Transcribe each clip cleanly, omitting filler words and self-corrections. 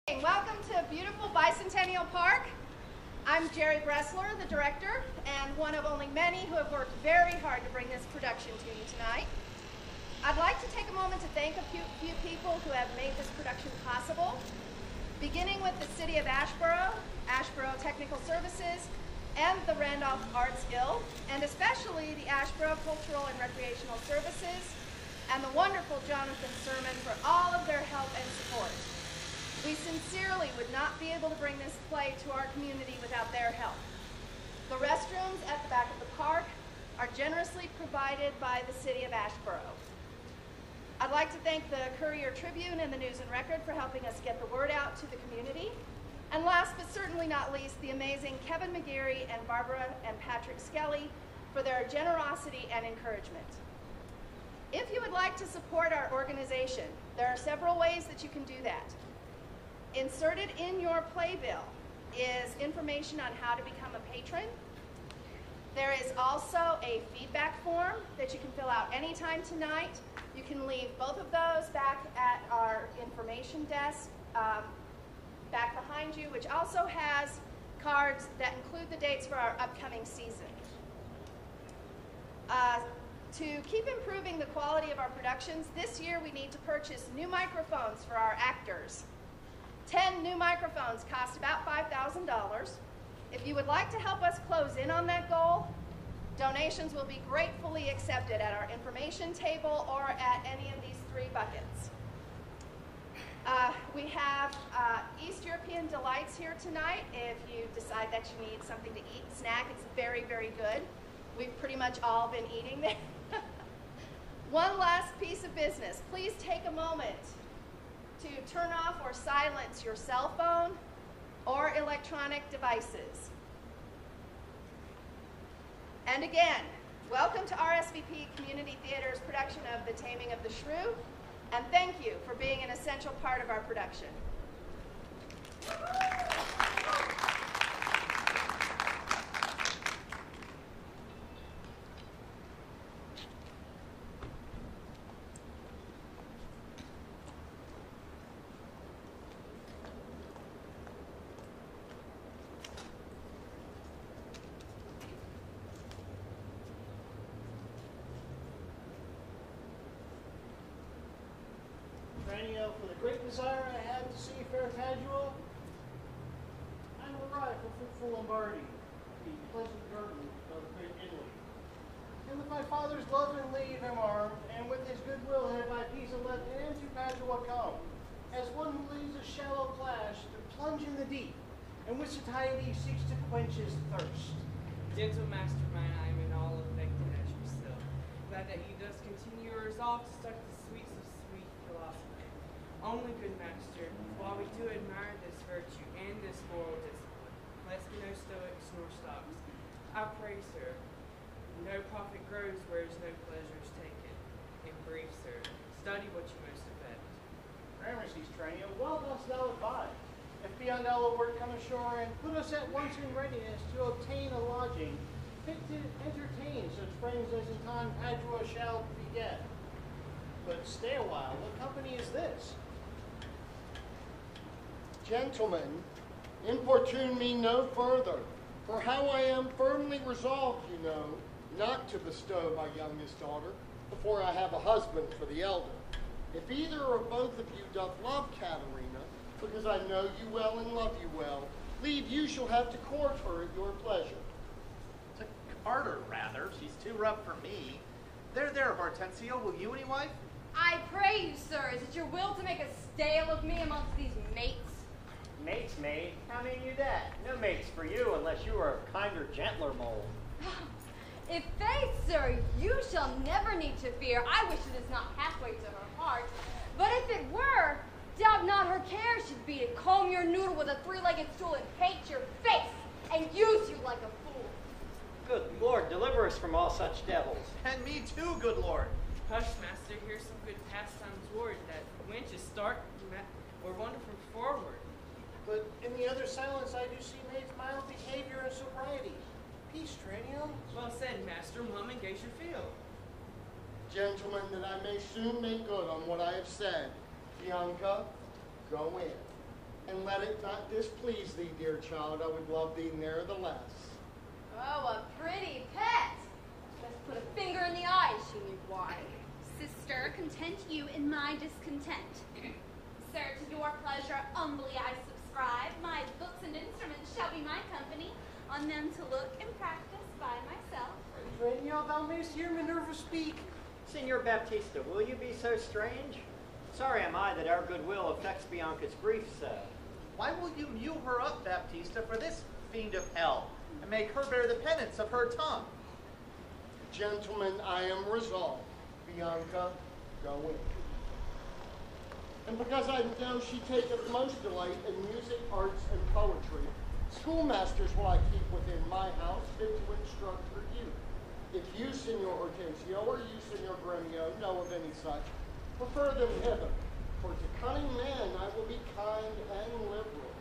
Welcome to beautiful Bicentennial Park. I'm Jerry Bressler, the director, and one of only many who have worked very hard to bring this production to you tonight. I'd like to take a moment to thank a few people who have made this production possible, beginning with the City of Asheboro, Asheboro Technical Services, and the Randolph Arts Guild, and especially the Asheboro Cultural and Recreational Services, and the wonderful Jonathan Sermon for all of their help and support. We sincerely would not be able to bring this play to our community without their help. The restrooms at the back of the park are generously provided by the City of Asheboro. I'd like to thank the Courier Tribune and the News and Record for helping us get the word out to the community. And last but certainly not least, the amazing Kevin McGarry and Barbara and Patrick Skelly for their generosity and encouragement. If you would like to support our organization, there are several ways that you can do that. Inserted in your playbill is information on how to become a patron. There is also a feedback form that you can fill out anytime tonight. You can leave both of those back at our information desk back behind you, which also has cards that include the dates for our upcoming season. To keep improving the quality of our productions, this year we need to purchase new microphones for our actors. 10 new microphones cost about $5,000. If you would like to help us close in on that goal, donations will be gratefully accepted at our information table or at any of these three buckets. We have East European Delights here tonight. If you decide that you need something to eat, snack, it's very, very good. We've pretty much all been eating there. One last piece of business. Please take a moment to turn off or silence your cell phone or electronic devices. And again, welcome to RSVP Community Theater's production of The Taming of the Shrew, and thank you for being an essential part of our production. For the great desire I had to see fair Padua, I will ride for fruitful Lombardy, the pleasant garden of great Italy. And with my father's love and leave am armed, and with his goodwill have I peace and left, and to Padua come, as one who leaves a shallow plash to plunge in the deep, and with satiety seeks to quench his thirst. Gentle mastermind, I am in all affected at your still. Glad that you thus continue your resolve to study the sweets of sweet philosophy. Only good master, while we do admire this virtue and this moral discipline, let's be no stoics nor stocks. I pray, sir, no profit grows where no pleasure is taken. In brief, sir, study what you most affect. Gramercy's Tranio, well dost thou advise. If beyond our word come ashore, and put us at once in readiness to obtain a lodging, fit to entertain such friends as in time Padua shall beget. But stay a while, what company is this? Gentlemen, importune me no further, for how I am firmly resolved, you know, not to bestow my youngest daughter before I have a husband for the elder. If either or both of you doth love Caterina, because I know you well and love you well, leave you shall have to court her at your pleasure. To cart her, rather. She's too rough for me. There, Hortensio, will you any wife? I pray you, sir, is it your will to make a stale of me amongst these mates? Mates, maid? How mean you that? No mates for you unless you are a kinder, gentler mold. If faith, sir, you shall never need to fear. I wish it is not halfway to her heart. But if it were, doubt not her care should be to comb your noodle with a three-legged stool and paint your face and use you like a fool. Good Lord, deliver us from all such devils. And me too, good Lord. Hush, master, here's some good pastimes word that wenches start or wonderful forward. But in the other silence I do see maids mild behavior and sobriety. Peace, Tranio. Well said, master. Mum, engage your field. Gentlemen, that I may soon make good on what I have said, Bianca, go in, and let it not displease thee, dear child, I would love thee nevertheless. Oh, a pretty pet. Just put a finger in the eye, she knew why. Sister, content you in my discontent. Sir, to your pleasure, humbly I subscribe. My books and instruments shall be my company, on them to look and practice by myself. Traniel, thou mayst hear Minerva speak. Signor Baptista, will you be so strange? Sorry am I that our goodwill affects Bianca's grief so. Why will you mule her up, Baptista, for this fiend of hell, and make her bear the penance of her tongue? Gentlemen, I am resolved. Bianca, go in. And because I know she taketh most delight in music, arts, and poetry, schoolmasters will I keep within my house fit to instruct her youth. If you, Signor Hortensio, or you, Signor Gremio, know of any such, prefer them hither. For to cunning man I will be kind and liberal,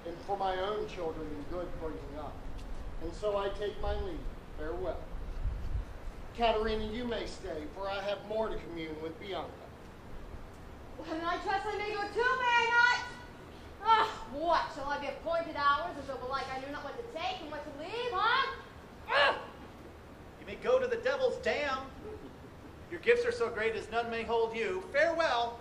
and for my own children in good bringing up. And so I take my leave. Farewell. Caterina, you may stay, for I have more to commune with Bianca. Well, then I trust I may go too, may I not? Ah, what? Shall I be appointed hours as though belike I knew not what to take and what to leave, huh? Ah! You may go to the devil's dam. Your gifts are so great as none may hold you. Farewell.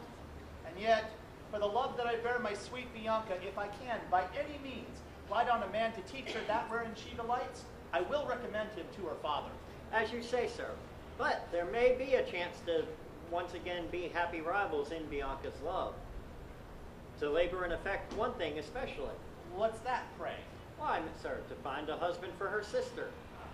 And yet, for the love that I bear my sweet Bianca, if I can, by any means, light on a man to teach her that wherein she delights, I will recommend him to her father. As you say, sir. But there may be a chance to once again be happy rivals in Bianca's love. To labor and effect one thing especially. What's that, pray? Why, sir, to find a husband for her sister.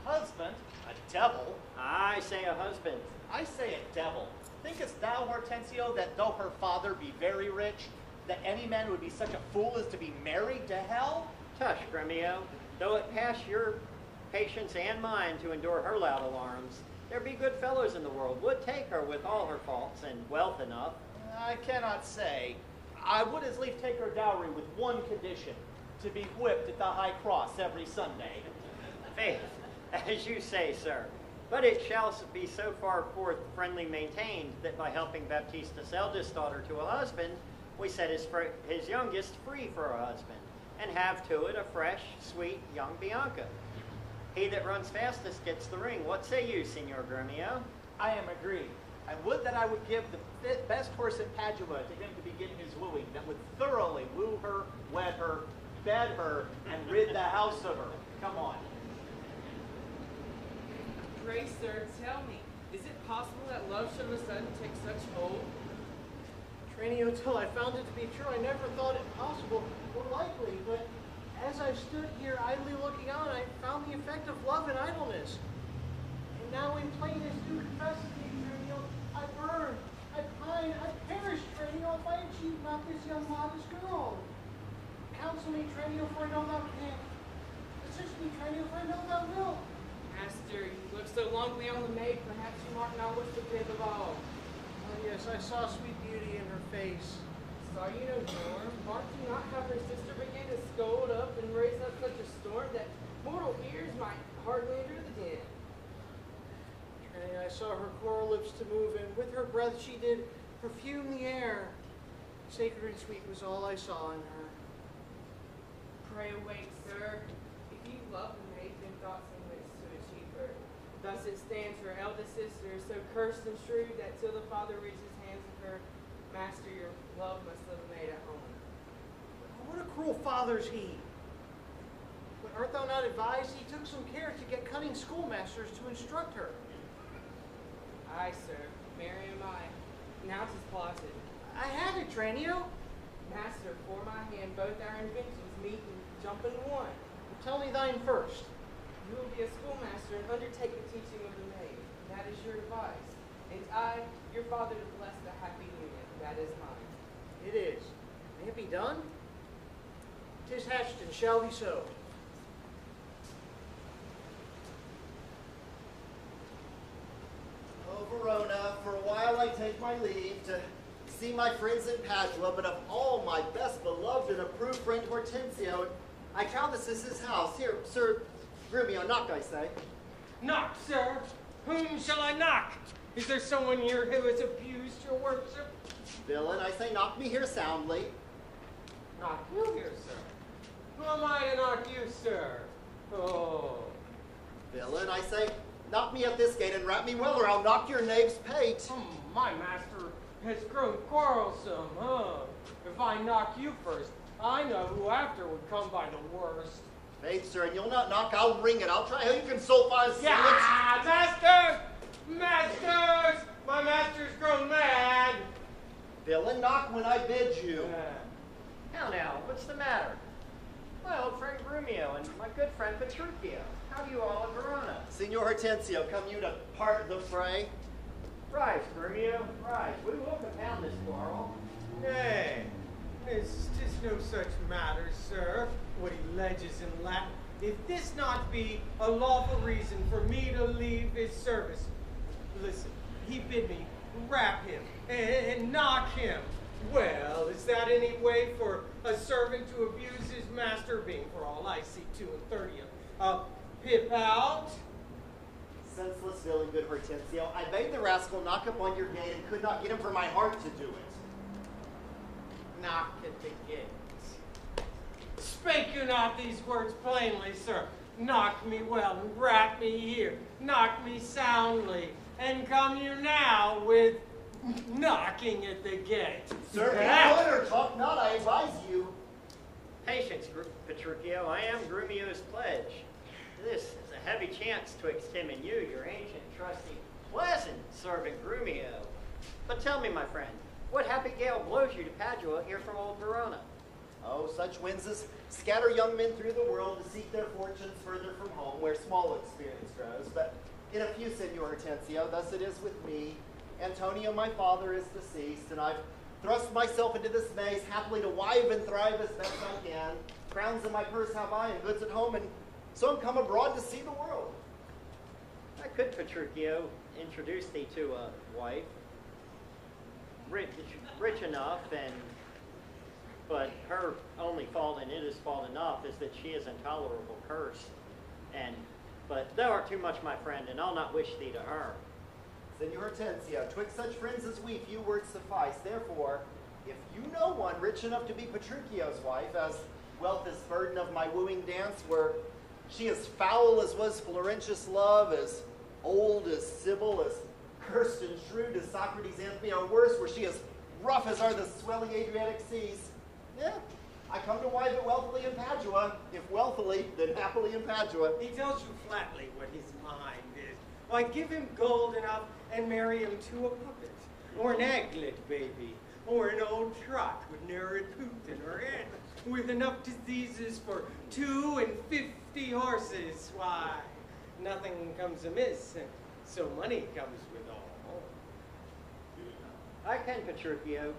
A husband? A devil? I say a husband. I say a devil. Thinkest thou, Hortensio, that though her father be very rich, that any man would be such a fool as to be married to hell? Tush, Gremio. Though it pass your patience and mine to endure her loud alarms, there be good fellows in the world would take her with all her faults and wealth enough. I cannot say. I would as lief take her dowry with one condition, to be whipped at the high cross every Sunday. Faith, as you say, sir. But it shall be so far forth friendly maintained that by helping Baptista's eldest daughter to a husband, we set his youngest free for a husband, and have to it a fresh, sweet young Bianca. He that runs fastest gets the ring. What say you, Signor Gremio? I am agreed. I would that I would give the best horse in Padua to him to begin his wooing, that would thoroughly woo her, wed her, bed her, and rid the house of her. Come on. Pray, sir, tell me, is it possible that love should of a sudden take such hold? Tranio, till I found it to be true, I never thought it possible or likely, but as I stood here idly looking on, I found the effect of love and idleness. And now in plainness do confess to thee, Tranio, I burn, I pine, I perish, Tranio, if I achieve not this young modest girl. Counsel me, Tranio, for I know thou canst. Assist me, Tranio, for I know thou wilt. Master, you look so longly on the maid, perhaps you mark not what's the bib of all. Oh yes, I saw sweet beauty in her face. Saw you no storm? Marked you not how her sister began to scold up and raise up such a storm that mortal ears might hardly enter the den? Tranio, I saw her coral lips to move, and with her breath she did perfume the air. Sacred and sweet was all I saw in her. Pray awake, sir. If you love the maid, then thoughts and wits to achieve her. Thus it stands, her eldest sister is so cursed and shrewd that till the father reaches his hands of her, master, your love must live a maid at home. What a cruel father's he! But art thou not advised he took some care to get cunning schoolmasters to instruct her? Aye, sir. Marry am I. Now 'tis plotted. I have it, Tranio. Master, for my hand, both our inventions meet and jump in one. Tell me thine first. You will be a schoolmaster and undertake the teaching of the maid. That is your advice. And I, your father, to bless the happy union. That is mine. It is. May it be done? 'Tis hatched and shall be so. Oh, Verona, for a while I take my leave to see my friends in Padua, but of all my best beloved and approved friend Hortensio, I trow this is his house. Here, Sir Gremio, knock, I say. Knock, sir. Whom shall I knock? Is there someone here who has abused your worship? Villain, I say knock me here soundly. Knock you here, Oh. Villain, I say, knock me at this gate and wrap me well, or I'll knock your knave's pate. My master has grown quarrelsome, huh? If I knock you first, I know who after would come by the worst. Faith, sir, and you'll not knock, I'll ring it. I'll try how you can sulfise sandwich. Yeah, masters! Masters! My master's grown mad! Villain, knock when I bid you. Now, what's the matter? My old friend Grumio and my good friend Petruchio. How do you all in Verona? Signor Hortensio, come you to part the fray? Rise, Grumio, rise. We will compound this quarrel. Nay, it's no such matter, sir. What he alleges in Latin. If this not be a lawful reason for me to leave his service, listen, he bid me rap him and knock him. Well, is that any way for a servant to abuse his master, being for all I see 2 and 30 pip out? Senseless villain, good Hortensio. I bade the rascal knock upon your gate and could not get him from my heart to do it. Knock at the gate. Spake you not these words plainly, sir. Knock me well and rap me here. Knock me soundly. And come you now with knocking at the gate. Sir, be good or talk not, I advise you. Patience, Petruchio. I am Grumio's pledge. This is a heavy chance twixt him and you, your ancient, trusty, pleasant servant Grumio. But tell me, my friend, what happy gale blows you to Padua here from old Verona? Oh, such winds as scatter young men through the world to seek their fortunes further from home, where small experience grows. But in a few, Senor Hortensio, thus it is with me. Antonio, my father, is deceased, and I've thrust myself into this maze, happily to wive and thrive as best I can. Crowns in my purse have I, and goods at home, and so I'm come abroad to see the world. I could, Petruchio, introduce thee to a wife. Rich enough, but her only fault, and it is fault enough, is that she is intolerable curse. But thou art too much my friend, and I'll not wish thee to her. Senor Hortensio, twixt such friends as we, few words suffice. Therefore, if you know one rich enough to be Petruchio's wife, as wealth is burden of my wooing dance, where she as foul as was Florentius' love, as old as Sybil, as cursed and shrewd as Socrates' Anthony, or worse, where she as rough as are the swelling Adriatic seas, yeah, I come to wive it wealthily in Padua. If wealthily, then happily in Padua. He tells you flatly what his mind is. Why, give him gold enough and marry him to a puppet, or an aglet baby, or an old trot with ne'er a tooth in her head, with enough diseases for 250 horses. Why, nothing comes amiss, and so money comes with all. I can, Petruchio,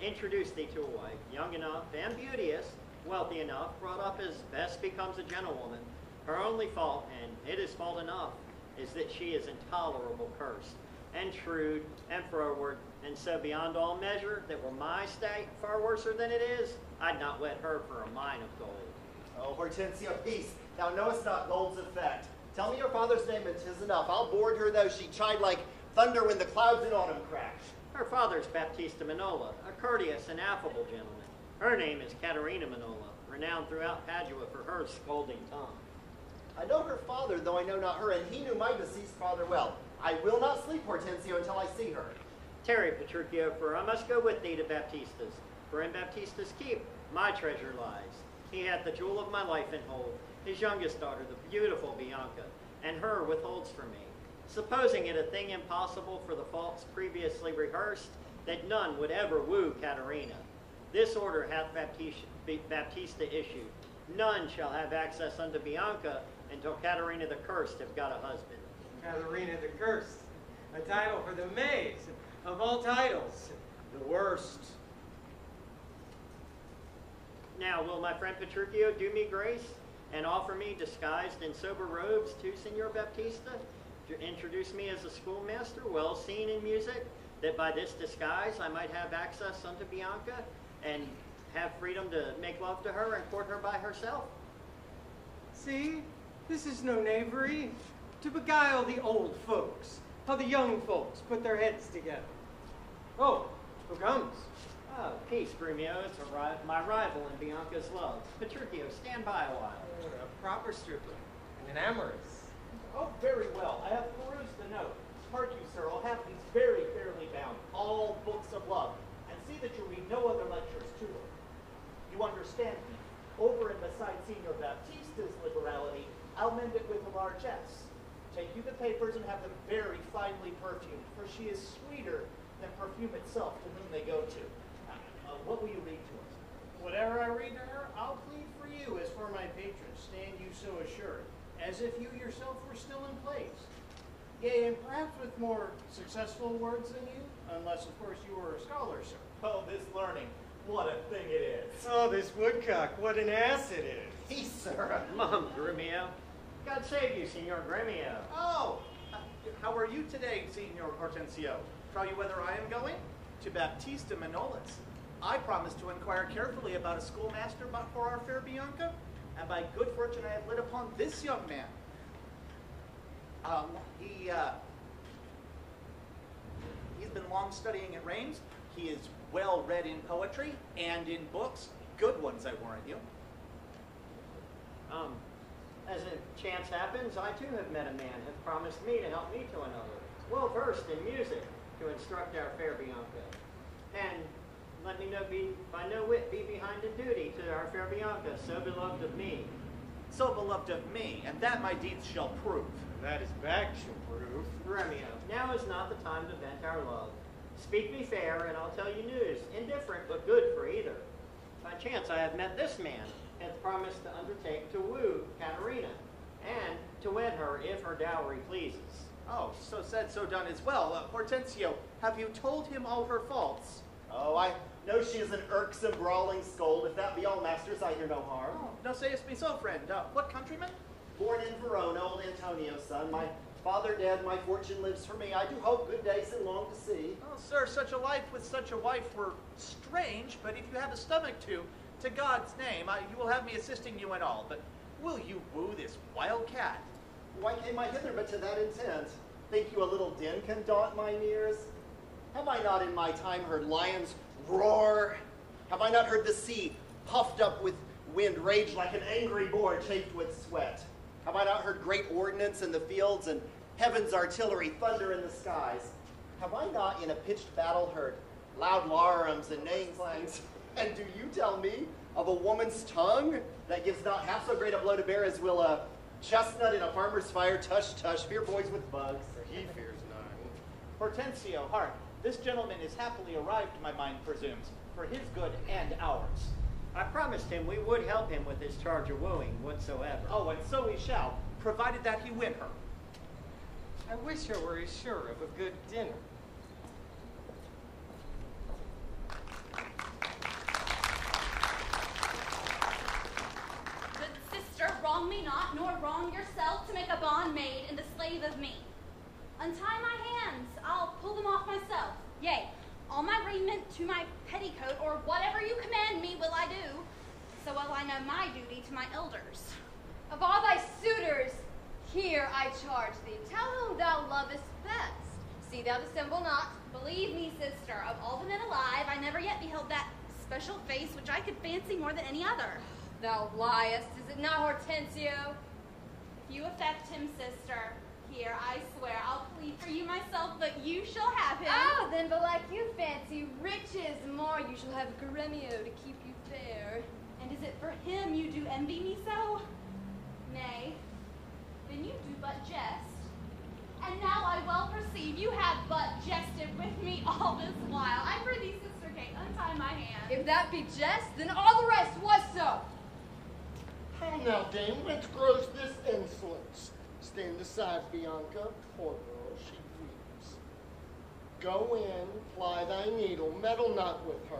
introduce thee to a wife, young enough and beauteous, wealthy enough, brought up as best becomes a gentlewoman. Her only fault, and it is fault enough, is that she is intolerable cursed, and shrewd, and froward, and so beyond all measure, that were my state far worser than it is, I'd not wed her for a mine of gold. Oh, Hortensio, peace. Thou knowest not gold's effect. Tell me your father's name, and 'tis enough. I'll board her, though she chide like thunder when the clouds in autumn crash. Her father's Baptista Manola, a courteous and affable gentleman. Her name is Caterina Manola, renowned throughout Padua for her scolding tongue. I know her father, though I know not her, and he knew my deceased father well. I will not sleep, Hortensio, until I see her. Tarry, Petruchio, for I must go with thee to Baptista's. For in Baptista's keep my treasure lies. He hath the jewel of my life in hold, his youngest daughter, the beautiful Bianca, and her withholds from me. Supposing it a thing impossible for the faults previously rehearsed, that none would ever woo Caterina. This order hath Baptista issued. None shall have access unto Bianca until Caterina the Cursed have got a husband. Caterina the Cursed, a title for the maze of all titles, the worst. Now will my friend Petruchio do me grace and offer me disguised in sober robes to Signor Baptista, to introduce me as a schoolmaster, well seen in music, that by this disguise I might have access unto Bianca and have freedom to make love to her and court her by herself? See, this is no knavery. To beguile the old folks, how the young folks put their heads together. Oh, who comes? Oh, peace, Grumio. It's my rival in Bianca's love. Petruchio, stand by a while. A proper stripling, and an amorous. Oh, very well. I have perused the note. Hark you, sir, I'll have these very fairly bound, all books of love, and see that you read no other lectures to them. You understand me? Over and beside Signor Baptista's liberality, I'll mend it with a large S. Take you the papers and have them very finely perfumed, for she is sweeter than perfume itself to whom they go to. What will you read to us? Whatever I read to her, I'll plead for you as for my patron. Stand you so assured, as if you yourself were still in place. Yea, and perhaps with more successful words than you, unless, of course, you were a scholar, sir. Oh, this learning, what a thing it is. Oh, this woodcock, what an ass it is. Peace, sir. Mom, Grumio. God save you, Signor Grumio. Oh, how are you today, Signor Hortensio? Tell you whether I am going? To Baptista Manola's. I promised to inquire carefully about a schoolmaster for our fair Bianca, and by good fortune I have lit upon this young man. He's been long studying at Reims. He is well read in poetry and in books. Good ones, I warrant you. As a chance happens, I too have met a man who promised me to help me to another, well versed in music, to instruct our fair Bianca. And let me by no whit be behind in duty to our fair Bianca, so beloved of me. So beloved of me, and that my deeds shall prove. That his back shall prove. Romeo, now is not the time to vent our love. Speak me fair, and I'll tell you news, indifferent but good for either. By chance I have met this man, hath promised to undertake to woo Caterina, and to wed her if her dowry pleases. Oh, so said, so done as well. Hortensio, have you told him all her faults? Oh, I know she is an irksome, brawling scold. If that be all, masters, I hear no harm. Oh, no sayest me so, friend. What countryman? Born in Verona, old Antonio's son. My father dead, my fortune lives for me. I do hope good days and long to see. Oh, sir, such a life with such a wife were strange, but if you have a stomach to God's name, you will have me assisting you in all. But will you woo this wild cat? Why came I hither but to that intent? Think you a little din can daunt mine ears? Have I not in my time heard lions roar? Have I not heard the sea puffed up with wind rage like an angry boar chafed with sweat? Have I not heard great ordnance in the fields and heaven's artillery thunder in the skies? Have I not in a pitched battle heard loud larums and neighing clangs? And do you tell me of a woman's tongue that gives not half so great a blow to bear as will a chestnut in a farmer's fire tush tush fear boys with bugs? He fears none. Hortensio, hark. This gentleman is happily arrived, my mind presumes, for his good and ours. I promised him we would help him with his charge of wooing whatsoever. Oh, and so we shall, provided that he win her. I wish I were as sure of a good dinner. Good sister, wrong me not, nor wrong yourself to make a bondmaid and the slave of me. Untie my hands, I'll pull them off myself. Yea, all my raiment to my petticoat, or whatever you command me will I do, so well I know my duty to my elders. Of all thy suitors, here I charge thee. Tell whom thou lovest best. See thou dissemble not. Believe me, sister, of all the men alive, I never yet beheld that special face which I could fancy more than any other. Thou liest. Is it not Hortensio? If you affect him, sister, here I swear I'll plead for you myself, but you shall have him. Oh, then belike you fancy riches more. You shall have Gremio to keep you fair. And is it for him you do envy me so? Nay, then you do but jest. And now I well perceive you have but jested with me all this while. I prithee, Sister Kate, untie my hand. If that be jest, then all the rest was so. How now, dame, whence grows this insolence? Stand aside, Bianca. Poor girl, she weeps. Go in, ply thy needle, meddle not with her.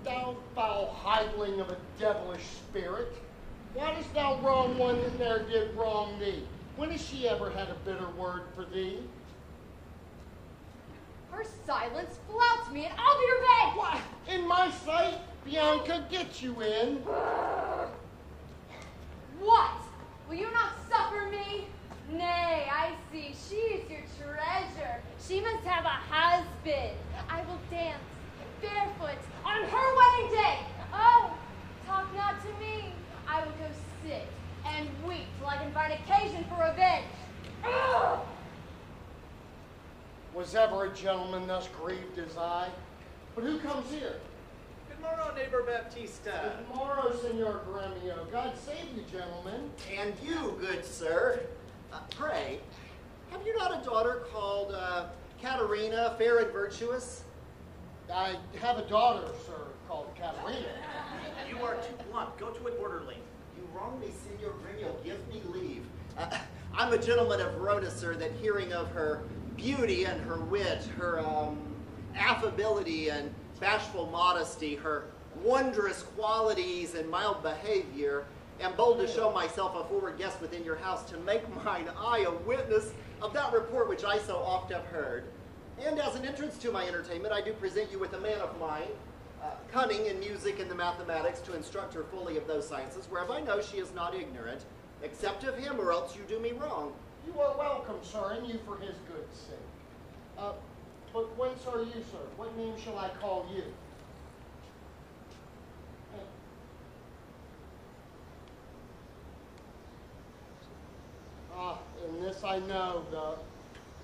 Thou foul hireling of a devilish spirit, why dost thou wrong one that ne'er did wrong thee? When has she ever had a bitter word for thee? Her silence flouts me, and I'll be revenged. Why, in my sight, Bianca, get you in. What? Will you not suffer me? Nay, I see. She is your treasure. She must have a husband. I will dance barefoot on her wedding day. Oh, talk not to me. I will go sit and weep till I can find occasion for revenge. Ugh! Was ever a gentleman thus grieved as I? But who comes here? Good morrow, neighbor Baptista. Good morrow, Senor Gremio. God save you, gentlemen. And you, good sir. Pray, have you not a daughter called Katerina, fair and virtuous? I have a daughter, sir, called Katerina. You are too blunt. Go to it orderly. You wrong me, Senor Gremio. Give me leave. I'm a gentleman of Verona, sir, that hearing of her beauty and her wit, her affability and bashful modesty, her wondrous qualities and mild behavior, am bold to show myself a forward guest within your house to make mine eye a witness of that report which I so oft have heard. And as an entrance to my entertainment, I do present you with a man of mine, cunning in music and the mathematics, to instruct her fully of those sciences, whereof I know she is not ignorant. Accept of him, or else you do me wrong. You are welcome, sir, and you for his good sake. But whence are you, sir? What name shall I call you? In this I know,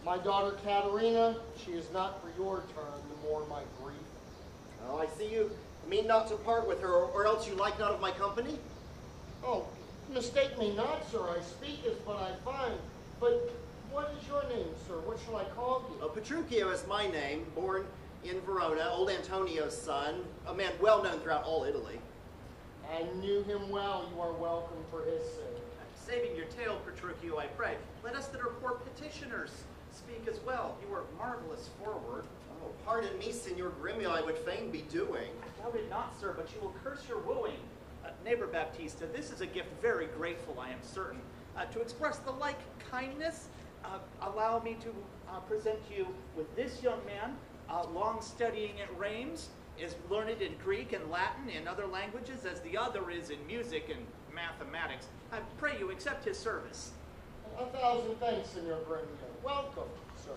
my daughter Katerina, she is not for your turn, the more my grief. Oh, I see you mean not to part with her, or else you like not of my company? Oh, mistake me not, sir, I speak as but I find. But what is your name, sir? What shall I call you? Oh, Petruchio is my name, born in Verona, old Antonio's son, a man well known throughout all Italy. I knew him well. You are welcome for his sake. Saving your tale, Petruchio, I pray. Let us that are poor petitioners speak as well. You are marvelous forward. Oh, pardon me, Senor Gremio, I would fain be doing. I doubt it not, sir, but you will curse your wooing. Neighbor Baptista, this is a gift very grateful, I am certain. To express the like kindness, allow me to present you with this young man, long studying at Reims, is learned in Greek and Latin and other languages, as the other is in music and mathematics. I pray you accept his service. 1,000 thanks, Senor Gremio. Welcome, sir.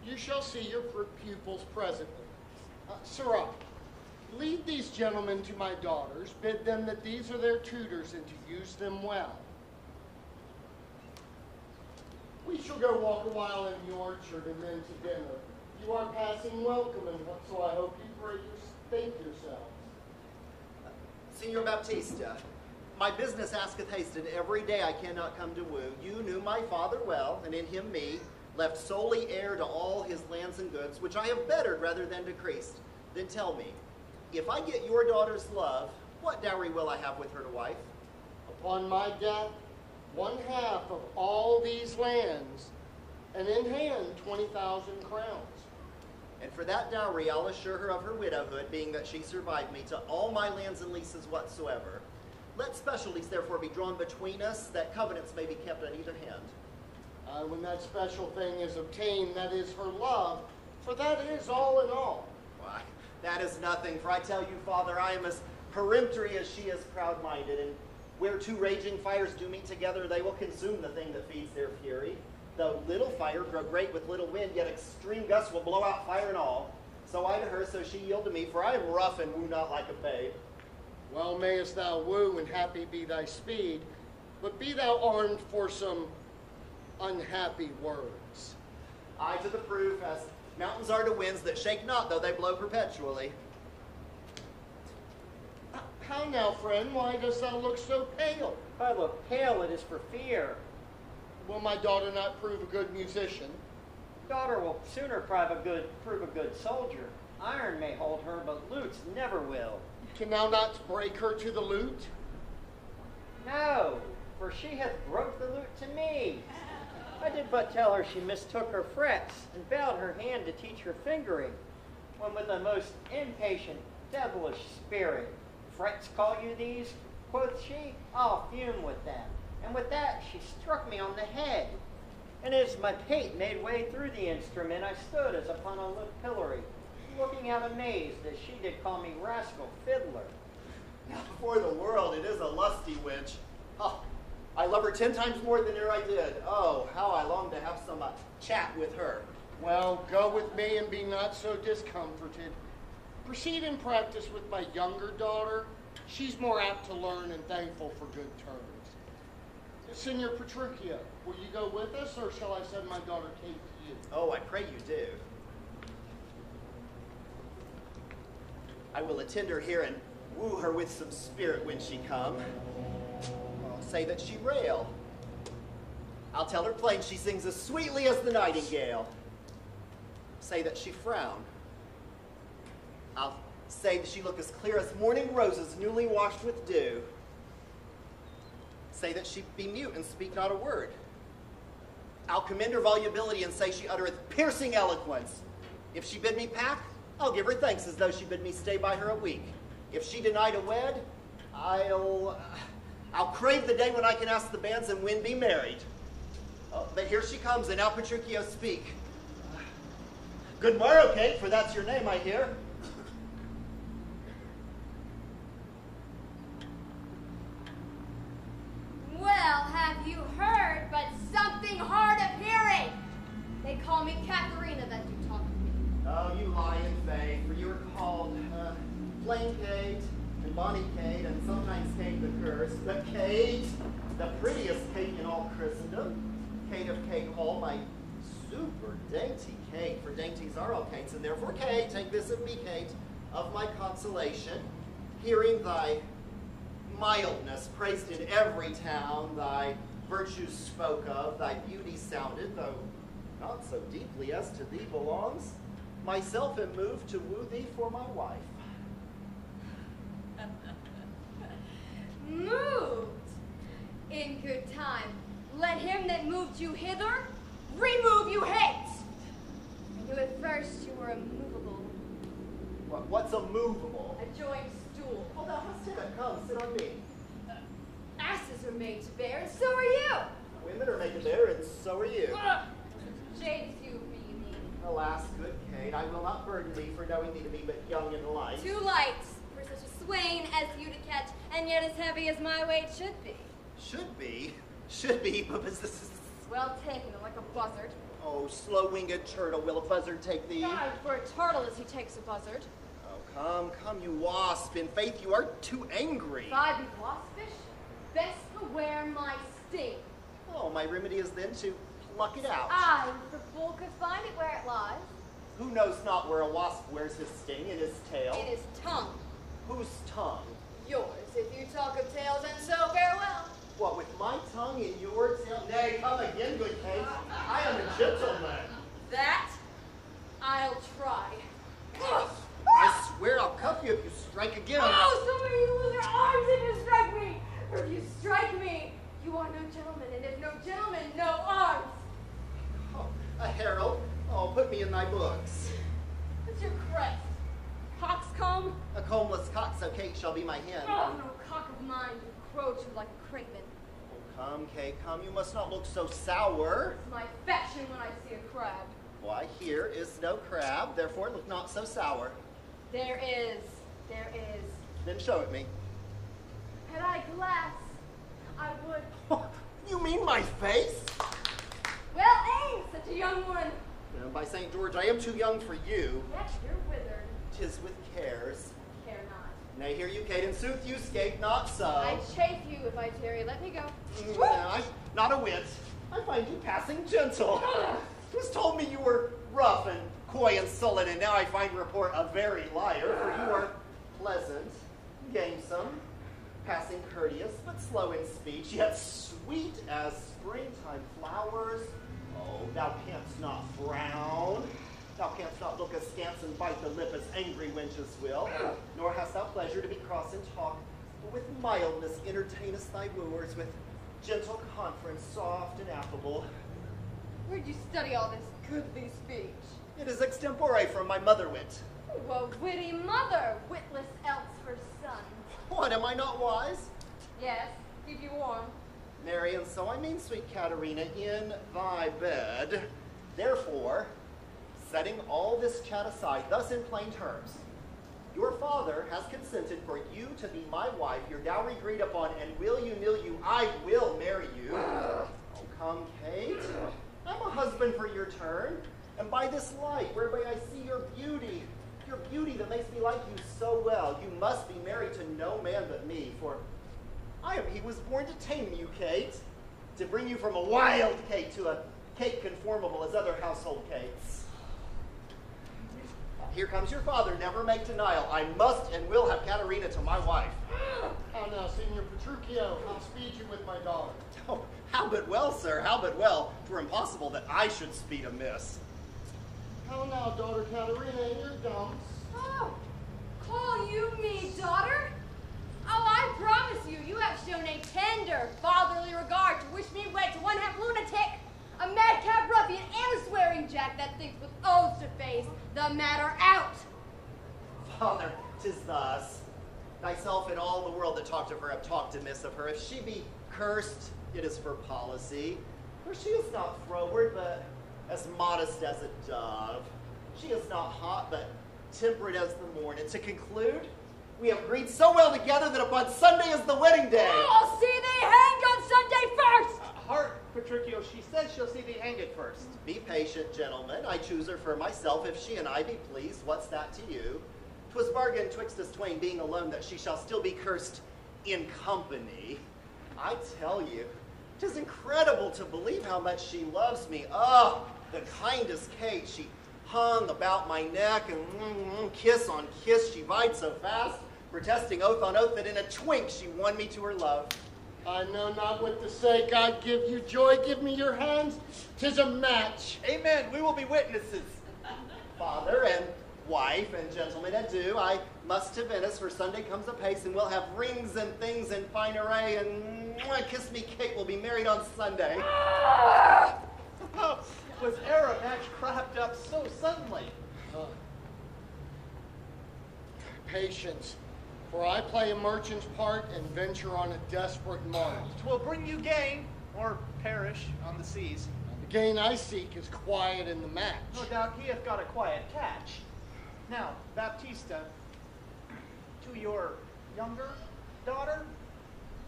You shall see your pupils presently. Sirrah, lead these gentlemen to my daughters, bid them that these are their tutors, and to use them well. We shall go walk a while in the orchard and then to dinner. You are passing welcome, and so I hope you think yourselves. Senor Baptista, my business asketh haste, and every day I cannot come to woo. You knew my father well, and in him me, left solely heir to all his lands and goods, which I have bettered rather than decreased. Then tell me, if I get your daughter's love, what dowry will I have with her to wife? Upon my death, 1/2 of all these lands, and in hand 20,000 crowns. And for that dowry, I'll assure her of her widowhood, being that she survived me, to all my lands and leases whatsoever. Let specialties therefore be drawn between us, that covenants may be kept on either hand. When that special thing is obtained, that is her love, for that is all in all. Why, that is nothing, for I tell you, Father, I am as peremptory as she is proud-minded, and where two raging fires do meet together, they will consume the thing that feeds their fury. Though little fire grow great with little wind, yet extreme gusts will blow out fire and all. So I to her, so she yield to me, for I am rough and woo not like a babe. Well mayest thou woo, and happy be thy speed, but be thou armed for some unhappy words. I to the proof, as mountains are to winds that shake not, though they blow perpetually. How now, friend, why dost thou look so pale? If I look pale, it is for fear. Will my daughter not prove a good musician? Daughter will sooner prove a good soldier. Iron may hold her, but lutes never will. Can thou not break her to the lute? No, for she hath broke the lute to me. I did but tell her she mistook her frets, and bowed her hand to teach her fingering, when with a most impatient, devilish spirit, frets call you these? Quoth she, I'll fume with them. And with that she struck me on the head. And as my pate made way through the instrument, I stood as upon a little pillory, looking out amazed as she did call me rascal fiddler. Now, before the world, it is a lusty wench. Oh, I love her 10 times more than ever I did. Oh, how I long to have some chat with her. Well, go with me and be not so discomforted. Proceed in practice with my younger daughter. She's more apt to learn and thankful for good terms. Senor Petruchio, will you go with us, or shall I send my daughter Kate to you? Oh, I pray you do. I will attend her here and woo her with some spirit when she come. I'll say that she rail. I'll tell her plain she sings as sweetly as the nightingale. Say that she frown. I'll say that she look as clear as morning roses newly washed with dew. Say that she be mute and speak not a word. I'll commend her volubility and say she uttereth piercing eloquence. If she bid me pack, I'll give her thanks as though she bid me stay by her a week. If she deny to wed, I'll crave the day when I can ask the bands and when be married. But here she comes, and now Petruchio speak. Good morrow, Kate, for that's your name, I hear. Well, have you heard, but something hard of hearing? They call me Katharina that you talk to me. Oh, you lying faith, for you are called Plain Kate and Bonnie Kate and sometimes Kate the Curse. But Kate, the prettiest Kate in all Christendom, Kate of Kate Hall, my super dainty Kate, for dainties are all Kates, and therefore Kate, take this of me, Kate, of my consolation, hearing thy mildness praised in every town, thy virtues spoke of, thy beauty sounded, though not so deeply as to thee belongs, myself am moved to woo thee for my wife. Moved? In good time, let him that moved you hither remove you hence. I knew at first you were immovable. What's a movable? A joined stool. Well, now, sit it. Come, sit on me. Asses are made to bear, and so are you. Women are made to bear, and so are you. Jade few of me, you mean. Alas, good Kate, I will not burden thee for knowing thee to be but young and light. Too light for such a swain as you to catch, and yet as heavy as my weight should be. Should be? Should be, but this is... Well taken, like a buzzard. Oh, slow-winged turtle, will a buzzard take thee? God, for a turtle as he takes a buzzard. Oh, come, you wasp. In faith, you are too angry. If I be waspish, best beware my sting. Oh, my remedy is then to pluck it out. Aye, if the fool could find it where it lies. Who knows not where a wasp wears his sting in his tail? In his tongue. Whose tongue? Yours, if you talk of tails, and so farewell. What, with my tongue in your tail? Nay, come again, good Kate. I am a gentleman. That I'll try. I swear I'll cuff you if you strike again. Oh, some of you lose your arms if you strike me. For if you strike me, you are no gentleman, and if no gentleman, no arms. Oh, a herald. Oh, put me in thy books. What's your crest? Coxcomb? A combless cock, so Kate shall be my hen. Oh, no cock of mine to crow to like a craven. Oh, come, Kate, come. You must not look so sour. It's my fashion when I see a crab. Why, here is no crab, therefore look not so sour. There is. There is. Then show it me. Had I glass, I would. You mean my face? Well, aim, such a young one. By St. George, I am too young for you. Yet you're withered. 'Tis with cares. Care not. Nay, hear you, Kate, in sooth you skate not so. I chafe you if I tarry. Let me go. I'm not a wit. I find you passing gentle. Who's told me you were rough and coy and sullen, and now I find report a very liar, for you are pleasant, gamesome, passing courteous, but slow in speech, yet sweet as springtime flowers. Oh, thou canst not frown. Thou canst not look askance and bite the lip as angry wenches will, nor hast thou pleasure to be cross in talk, but with mildness entertainest thy wooers, with gentle conference, soft and affable. Where'd you study all this goodly speech? It is extempore from my mother wit. Oh, a witty mother, witless else her son. What, am I not wise? Yes, keep you warm. Marry, and so I mean, sweet Katharina, in thy bed. Therefore, setting all this chat aside, thus in plain terms, Your father has consented for you to be my wife, your dowry agreed upon, and will you, nill you, I will marry you. Oh, come, Kate. I'm a husband for your turn, and by this light, whereby I see your beauty that makes me like you so well, you must be married to no man but me, for I am he was born to tame you, Kate, to bring you from a wild Kate to a Kate conformable as other household Kates. Here comes your father, never make denial. I must and will have Katerina to my wife. How now, Signor Petruchio, how speed you with my daughter? Oh, how but well, sir, how but well. 'Twere impossible that I should speed amiss. How now, daughter Katerina, in your gums? Oh, call you me daughter? Oh, I promise you, you have shown a tender, fatherly regard to wish me wed to one half lunatic, a madcap ruffian, and a swearing jack that thinks with oaths to face the matter out. Father, 'tis thus. Thyself and all the world that talked of her have talked amiss of her. If she be cursed, it is for policy. For she is not froward, but as modest as a dove. She is not hot, but temperate as the morn. And to conclude, we have agreed so well together that upon Sunday is the wedding day. I'll see thee hanged on Sunday first. Hark, Petruchio, she says she'll see thee hanged first. Be patient, gentlemen. I choose her for myself. If she and I be pleased, what's that to you? 'Twas bargained twixt us twain, being alone, that she shall still be cursed in company. I tell you, 'tis incredible to believe how much she loves me. Oh, the kindest Kate. She hung about my neck, and kiss on kiss she vied so fast, protesting oath on oath that in a twink she won me to her love. I know not what to say. God give you joy. Give me your hands. 'Tis a match. Amen. We will be witnesses. Father and wife and gentlemen, adieu. I must to Venice, for Sunday comes apace, and we'll have rings and things in fine array, and kiss me, Kate will be married on Sunday. Was e'er a match cropped up so suddenly? Patience, for I play a merchant's part and venture on a desperate march. 'Twill bring you gain, or perish on the seas. The gain I seek is quiet in the match. No doubt he hath got a quiet catch. Now, Baptista, to your younger daughter,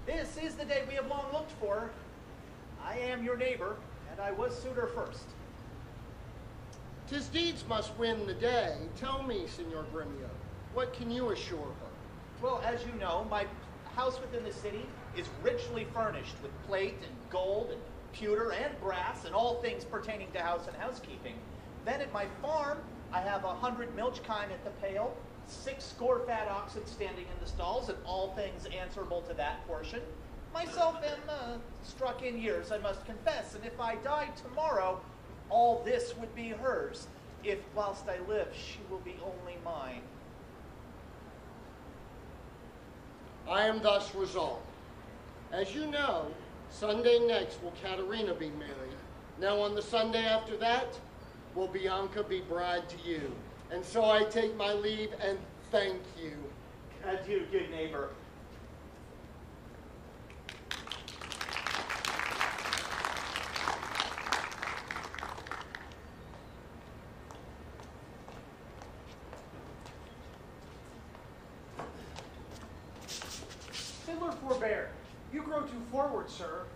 this is the day we have long looked for. I am your neighbor, and I was suitor first. 'Tis deeds must win the day. Tell me, Signor Gremio, what can you assure her? Well, as you know, my house within the city is richly furnished with plate and gold and pewter and brass and all things pertaining to house and housekeeping. Then at my farm, I have 100 milch kine at the pail, 60 fat oxen standing in the stalls, and all things answerable to that portion. Myself am struck in years, I must confess, and if I died tomorrow, all this would be hers. If whilst I live, she will be only mine. I am thus resolved. As you know, Sunday next will Katerina be married. Now on the Sunday after that, will Bianca be bride to you. And so I take my leave and thank you. Adieu, good neighbor. Fiddler, forbear. You grow too forward, sir.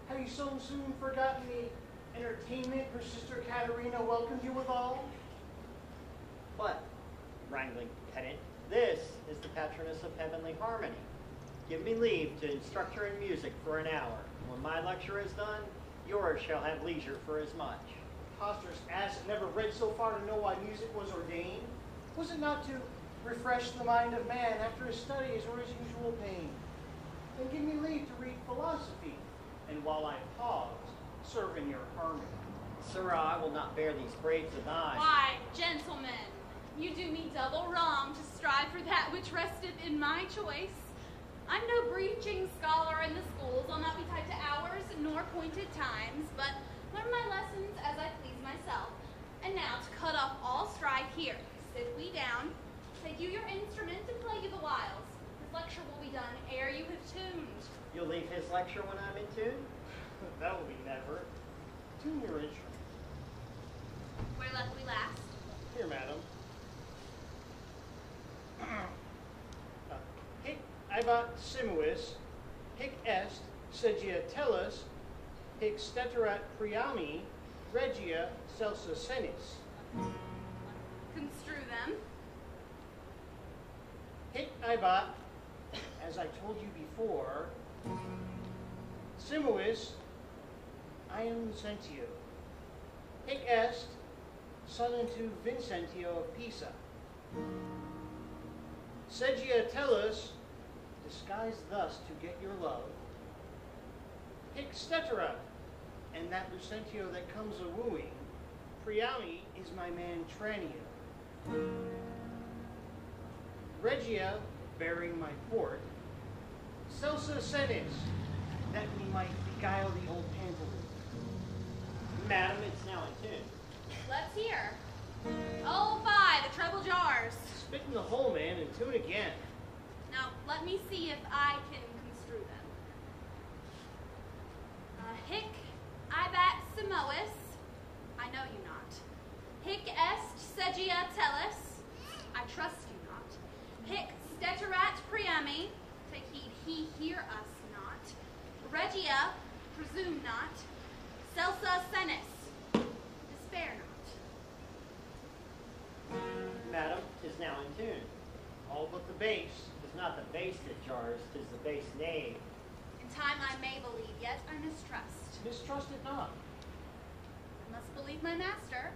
Have you so soon forgotten the entertainment her sister Katerina welcomed you withal? But, wrangling pedant, this is the patroness of heavenly harmony. Give me leave to instruct her in music for an hour. When my lecture is done, yours shall have leisure for as much. Preposterous ass that never read so far to know why music was ordained. Was it not to refresh the mind of man after his studies or his usual pain? Then give me leave to read philosophy, and while I pause, serve in your harmony. Sirrah, I will not bear these braids of thine. Why, gentlemen, you do me double wrong to strive for that which resteth in my choice. I'm no preaching scholar in the schools. I'll not be tied to hours nor appointed times, but learn my lessons as I please myself. And now, to cut off all strife here, sit we down, take you your instrument, and play you the whiles. His lecture will be done ere you have tuned. You'll leave his lecture when I'm in tune? That will be never. Tune your instrument. Where left we last? Here, madam. ibat simuis, hic est sagiatellus, hic steterat priami, regia celsa senis. Construe them. Hic ibat, as I told you before, simuis, I am Lucentio. Hic est, son unto Vincentio of Pisa. Sagiatellus, disguised thus to get your love. Hic steterat, and that Lucentio that comes a-wooing. Priami is my man Tranio. Regia, bearing my port. Celsa senis, that we might beguile the old pantaloon. Madam, it's now in tune. Let's hear. Oh, fie, the treble jars. Spit in the hole, man, and tune again. Now, let me see if I can construe them. Hic ibat simois, I know you not. Hic est sagiatellus, I trust you not. Hic steterat priami, take heed he hear us not. Regia, presume not. Celsa senis, despair not. Madam, 'tis now in tune. All but the bass. 'Tis not the bass that jars, 'tis the bass knave. In time I may believe, yet I mistrust. Mistrust it not. I must believe my master,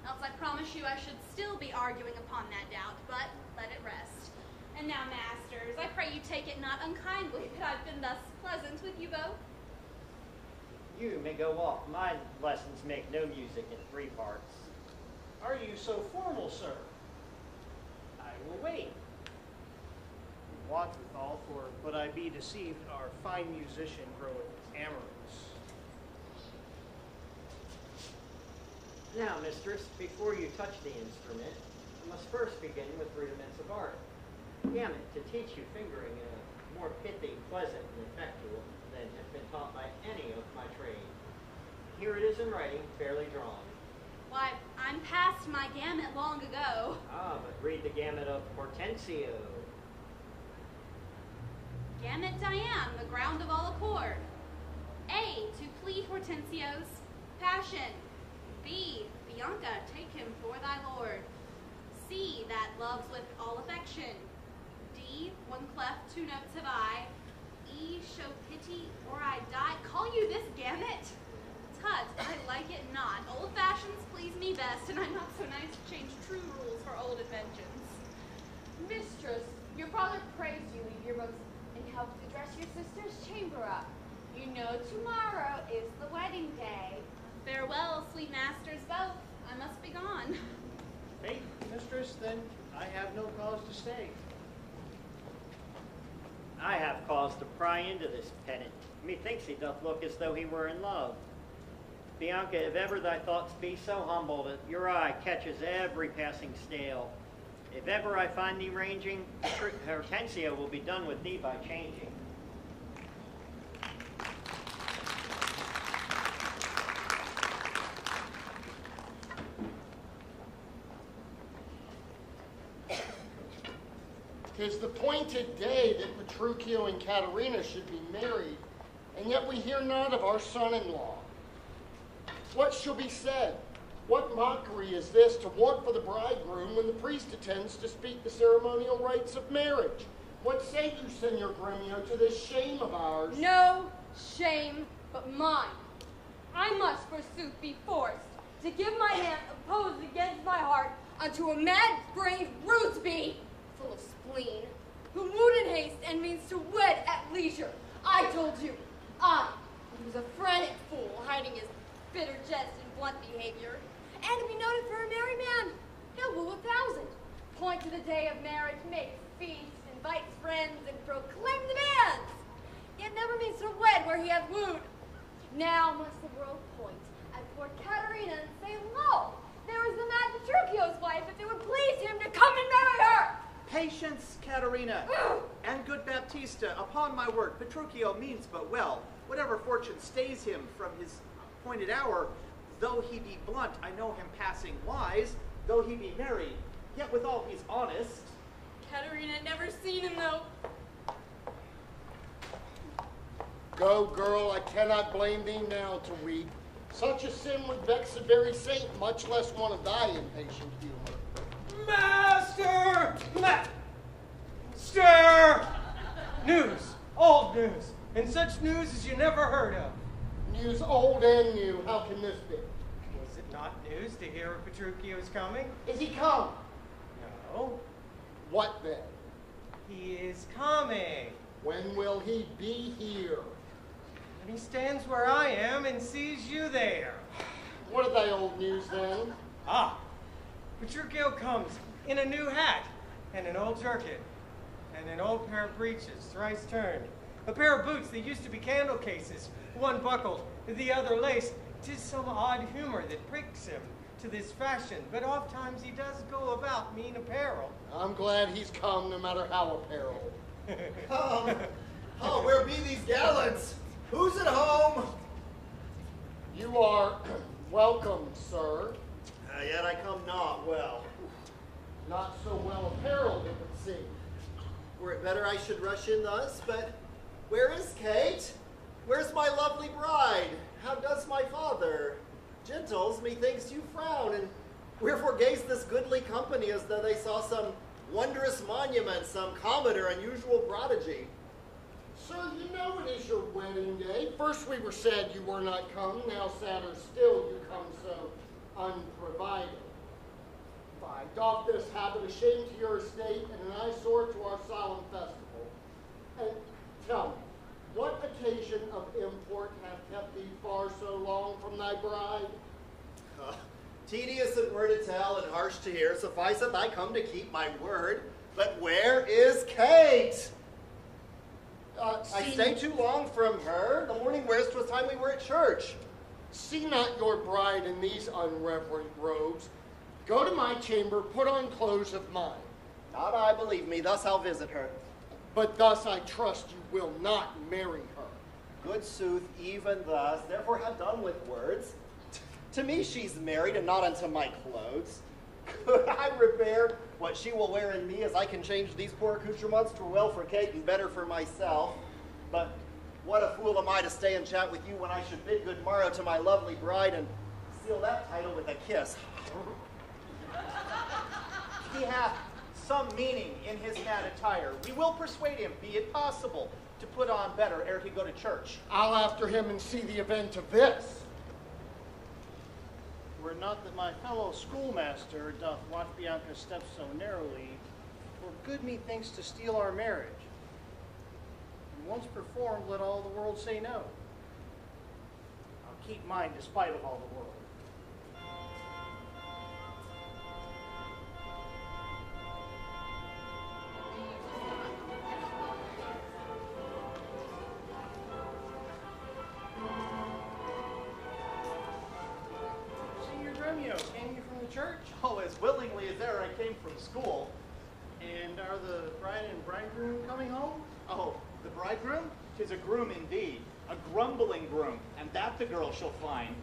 else I promise you I should still be arguing upon that doubt, but let it rest. And now, masters, I pray you take it not unkindly that I've been thus pleasant with you both. You may go off. My lessons make no music in 3 parts. Are you so formal, sir? I will wait. What withal, for but I be deceived, our fine musician groweth amorous. Now, mistress, before you touch the instrument, you must first begin with rudiments of art. Gamut, to teach you fingering in a more pithy, pleasant, and effectual than has been taught by any of my trade. Here it is in writing, fairly drawn. Why, I'm past my gamut long ago. Ah, but read the gamut of Hortensio. Gamut I am, the ground of all accord. A, to plead Hortensio's passion. B, Bianca, take him for thy lord. C, that loves with all affection. D, 1 cleft, 2 notes have I. E, show pity or I die. Call you this gamut? Tut, I like it not. Old fashions please me best, and I'm not so nice to change true rules for old inventions. Mistress, your father prays you leave your books and help to dress your sister's chamber up. You know tomorrow is the wedding day. Farewell, sweet masters both. I must be gone. Faith, mistress, then I have no cause to stay. I have cause to pry into this pedant. Methinks he doth look as though he were in love. Bianca, if ever thy thoughts be so humble that your eye catches every passing stale, if ever I find thee ranging, Hortensio will be done with thee by changing. Tis the appointed day that Petruchio and Caterina should be married, and yet we hear not of our son-in-law. What shall be said? What mockery is this to want for the bridegroom when the priest attends to speak the ceremonial rites of marriage? What say you, Senor Gremio, to this shame of ours? No shame but mine. I must forsooth be forced to give my hand opposed against my heart unto a mad-brained Roosby, full of spleen, who wooed in haste and means to wed at leisure. I told you, I, who was a frantic fool, hiding his bitter jest and blunt behavior, and to be noted for a merry man, he'll woo 1,000. Point to the day of marriage, makes feasts, invites friends, and proclaim demands. Yet never means to wed where he hath wooed. Now must the world point at poor Caterina and say, lo, there is the mad Petruchio's wife, if it would please him to come and marry her. Patience, Caterina, and good Baptista. Upon my word, Petruchio means but well. Whatever fortune stays him from his appointed hour, though he be blunt, I know him passing wise. Though he be married, yet withal he's honest. Caterina had never seen him, though. Go, girl, I cannot blame thee now to weep. Such a sin would vex a very saint, much less one of thy impatient humor. Master! Master! News, old news, and such news as you never heard of. News old and new, how can this be? Was it not news to hear Petruchio is coming? Is he come? No. What then? He is coming. When will he be here? And he stands where I am and sees you there. What are thy old news then? Ah, Petruchio comes in a new hat and an old jerkin and an old pair of breeches, thrice turned, a pair of boots that used to be candle cases, one buckled, the other laced. 'Tis some odd humor that pricks him to this fashion, but oft times he does go about mean apparel. I'm glad he's come, no matter how apparel. Oh, where be these gallants? Who's at home? You are welcome, sir. Yet I come not well. Not so well apparelled, it would seem. Were it better I should rush in thus, but where is Kate? Where's my lovely bride? How does my father? Gentles, methinks you frown, and wherefore gaze this goodly company as though they saw some wondrous monument, some comet or unusual prodigy? Sir, you know it is your wedding day. First we were sad you were not come, now sadder still you come so unprovided. Fie, doff this habit, a shame to your estate, and an eyesore to our solemn festival. And tell me, what occasion of import hath kept thee far so long from thy bride? Tedious and word to tell and harsh to hear, sufficeth I come to keep my word. But where is Kate? I stayed too long from her. The morning whereas 'twas time we were at church. See not your bride in these unreverent robes. Go to my chamber, put on clothes of mine. Not I, believe me, thus I'll visit her. But thus I trust you will not marry her. Good sooth, even thus, therefore have done with words. To me she's married, and not unto my clothes. Could I repair what she will wear in me, as I can change these poor accoutrements to well for Kate and better for myself? But what a fool am I to stay and chat with you when I should bid good morrow to my lovely bride and seal that title with a kiss. He hath some meaning in his mad attire. We will persuade him, be it possible, to put on better ere he go to church. I'll after him and see the event of this. Were it not that my fellow schoolmaster doth watch Bianca's steps so narrowly, for good methinks to steal our marriage. And once performed, let all the world say no. I'll keep mine despite of all the world. Came you from the church? Oh, as willingly as ever I came from school. And are the bride and bridegroom coming home? Oh, the bridegroom? 'Tis a groom indeed, a grumbling groom, and that the girl shall find.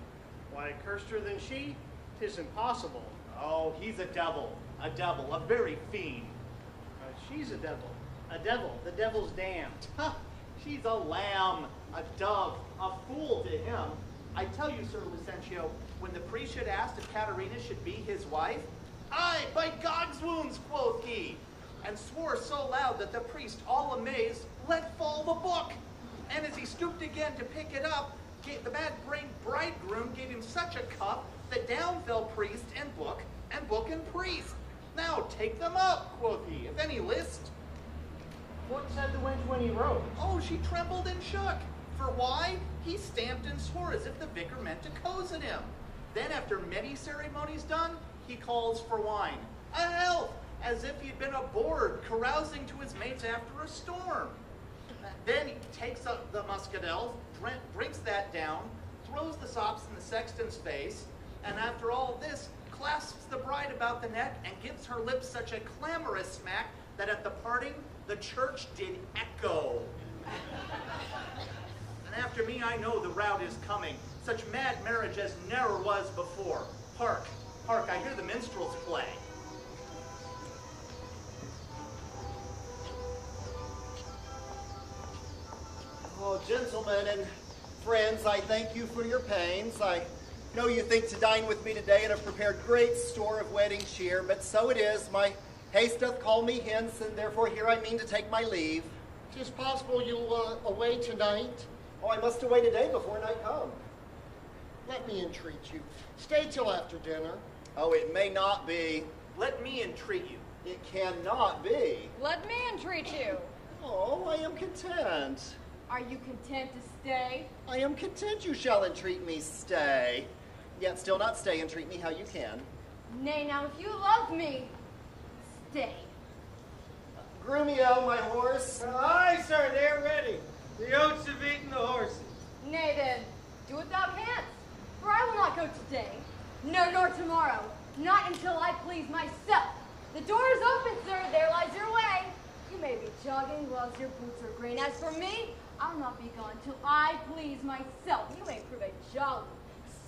Why, curster than she? 'Tis impossible. Oh, he's a devil, a very fiend. She's a devil, the devil's damned. Huh, she's a lamb, a dove, a fool to him. I tell you, Sir Lucentio, when the priest should ask if Caterina should be his wife, "Aye, by God's wounds," quoth he, and swore so loud that the priest, all amazed, let fall the book. And as he stooped again to pick it up, the bad-brained bridegroom gave him such a cuff that down fell priest and book and priest. "Now take them up," quoth he, "if any list." What said the wench when he rose? Oh, she trembled and shook. For why? He stamped and swore as if the vicar meant to cozen him. Then, after many ceremonies done, he calls for wine. A health, as if he'd been aboard, carousing to his mates after a storm. Then he takes up the muscadel, drinks that down, throws the sops in the sexton's face, and after all this, clasps the bride about the neck and gives her lips such a clamorous smack that at the parting, the church did echo. And after me, I know the rout is coming. Such mad marriage as ne'er was before. Hark, hark, I hear the minstrels play. Oh, Well, gentlemen and friends, I thank you for your pains. I know you think to dine with me today and have prepared great store of wedding cheer, but so it is. My haste doth call me hence, and therefore here I mean to take my leave. 'Tis possible you'll away tonight. Oh, I must away today before night come. Let me entreat you. Stay till after dinner. Oh, it may not be. Let me entreat you. It cannot be. Let me entreat you. Oh, I am content. Are you content to stay? I am content you shall entreat me stay. Yet still not stay, entreat me how you can. Nay, now, if you love me, stay. Grumio, my horse. Aye, sir, they're ready. The oats have eaten the horses. Nay, then, do what thou canst. For I will not go today, no, nor tomorrow, not until I please myself. The door is open, sir, there lies your way. You may be jogging whilst your boots are green. As for me, I'll not be gone till I please myself. You may prove a jolly,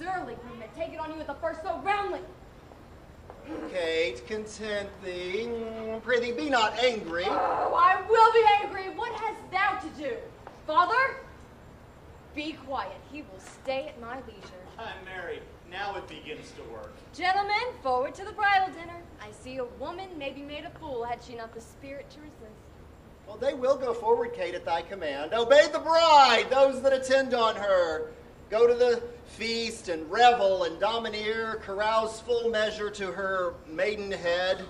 surly groom and take it on you at the first so roundly. Kate, content thee. Prithee, be not angry. Oh, I will be angry. What hast thou to do? Father? Be quiet. He will stay at my leisure. I'm married. Now it begins to work. Gentlemen, forward to the bridal dinner. I see a woman may be made a fool had she not the spirit to resist. Well, they will go forward, Kate, at thy command. Obey the bride, those that attend on her. Go to the feast and revel and domineer, carouse full measure to her maiden head.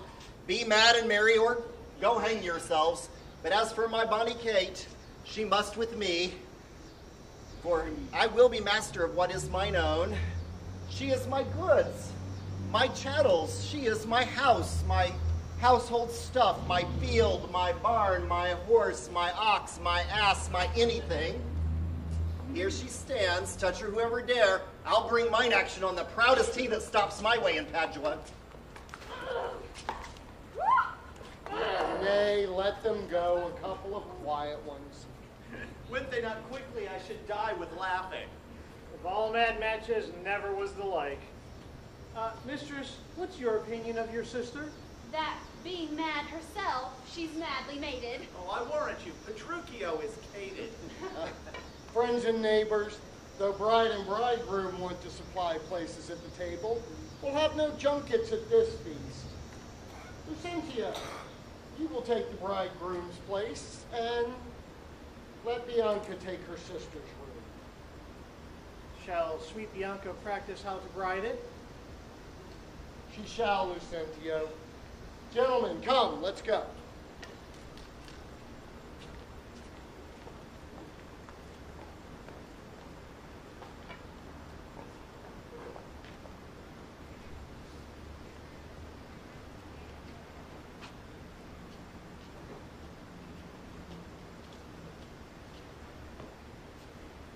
Be mad and merry, or go hang yourselves. But as for my bonny Kate, she must with me, for I will be master of what is mine own. She is my goods, my chattels. She is my house, my household stuff, my field, my barn, my horse, my ox, my ass, my anything. Here she stands, touch her whoever dare. I'll bring mine action on the proudest he that stops my way in Padua. Nay, let them go, a couple of quiet ones. Went they not quickly, I should die with laughing. Of all mad matches, never was the like. Mistress, what's your opinion of your sister? That, being mad herself, she's madly mated. Oh, I warrant you, Petruchio is cated. Friends and neighbors, though bride and bridegroom want to supply places at the table, we'll have no junkets at this feast. Lucentia, you will take the bridegroom's place, and let Bianca take her sister's room. Shall sweet Bianca practice how to bride it? She shall, Lucentio. Gentlemen, come, let's go.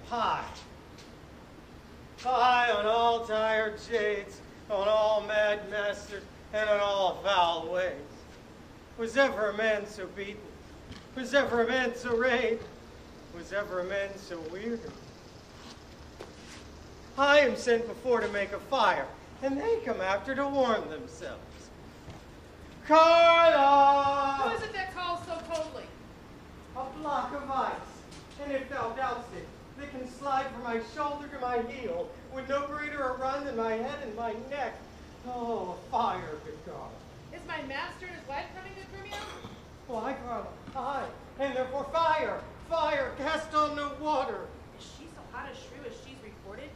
High. High on all tired jades, on all mad masters, and on all foul ways. Was ever a man so beaten? Was ever a man so rayed? Was ever a man so weird? I am sent before to make a fire, and they come after to warm themselves. Carla! Who is it that calls so coldly? A block of ice, and if thou doubt'st it, they can slide from my shoulder to my heel, with no greater a run than my head and my neck. Oh, fire, good God. Is my master and his wife coming to Grumio? Why, Carla, aye, and therefore fire, fire, cast on no water. Is she so hot as Shrew as she's reported?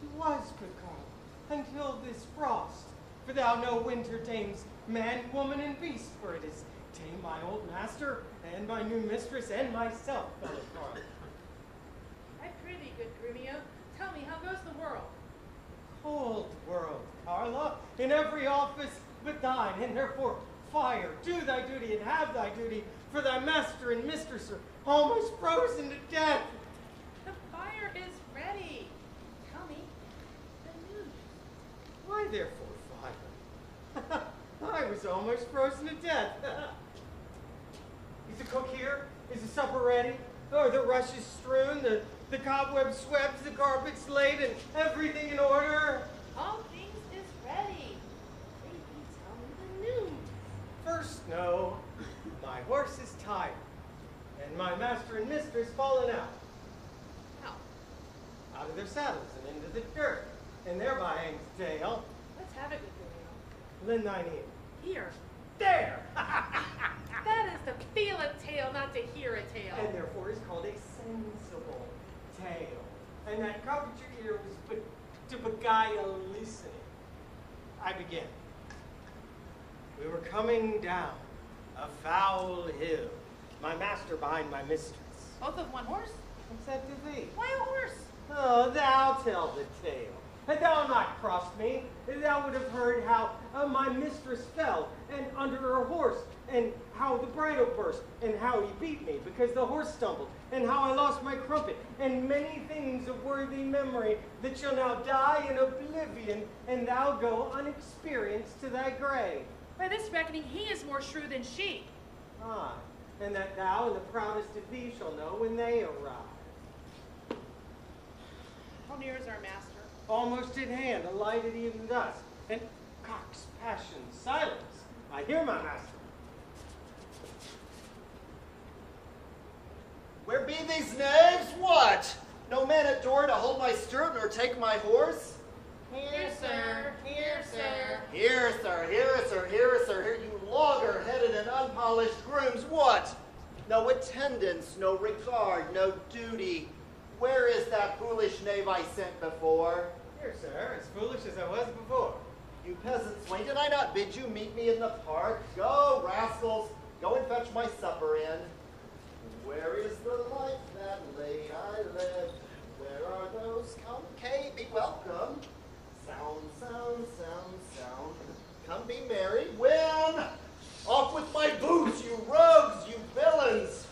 She was, good Carla, until this frost. For thou know winter tames man, woman, and beast, for it is tame my old master, and my new mistress, and myself, fellow Carla. I prithee, good Grumio, tell me, how goes the world? Cold world, Carla, in every office but thine, and therefore fire, do thy duty and have thy duty, for thy master and mistress are almost frozen to death. The fire is ready. Tell me the news. Why therefore fire? I was almost frozen to death. Is the cook here? Is the supper ready? Are the rushes strewn, the cobwebs swept, the carpets laid, and everything in order? All things is ready. Baby, tell me the news. First, no, my horse is tired, and my master and mistress fallen out. out of their saddles and into the dirt, and thereby hangs the tail. Let's have it with you. Lend thine ear. Here. There! That is to feel a tale, not to hear a tale. And therefore is called a sensible tale. And that covered your ear was but to beguile listening. I begin. We were coming down a foul hill, my master behind my mistress. Both of one horse? What's that to thee? Why a horse? Oh, thou tell the tale. Had thou not crossed me, thou would have heard how my mistress fell, and under her horse, and how the bridle burst, and how he beat me because the horse stumbled, and how I lost my crumpet, and many things of worthy memory that shall now die in oblivion, and thou go unexperienced to thy grave. By this reckoning, he is more shrew than she. Aye, and that thou and the proudest of thee shall know when they arrive. How near is our master? Almost at hand, alighted even thus, and cock's passion silence. I hear my master. Where be these knaves? What? No man at door to hold my stirrup nor take my horse? Here, sir. Here, sir. Here, sir, here, sir, here, sir, here, you logger-headed and unpolished grooms, what? No attendance, no regard, no duty. Where is that foolish knave I sent before? Here, sir, as foolish as I was before. You peasant swain, did I not bid you meet me in the park? Go, rascals, go and fetch my supper in. Where is the life that late I lived? Where are those? Come, Kate, be welcome. Sound, sound, sound, sound. Come be merry. When? Off with my boots, you rogues, you villains.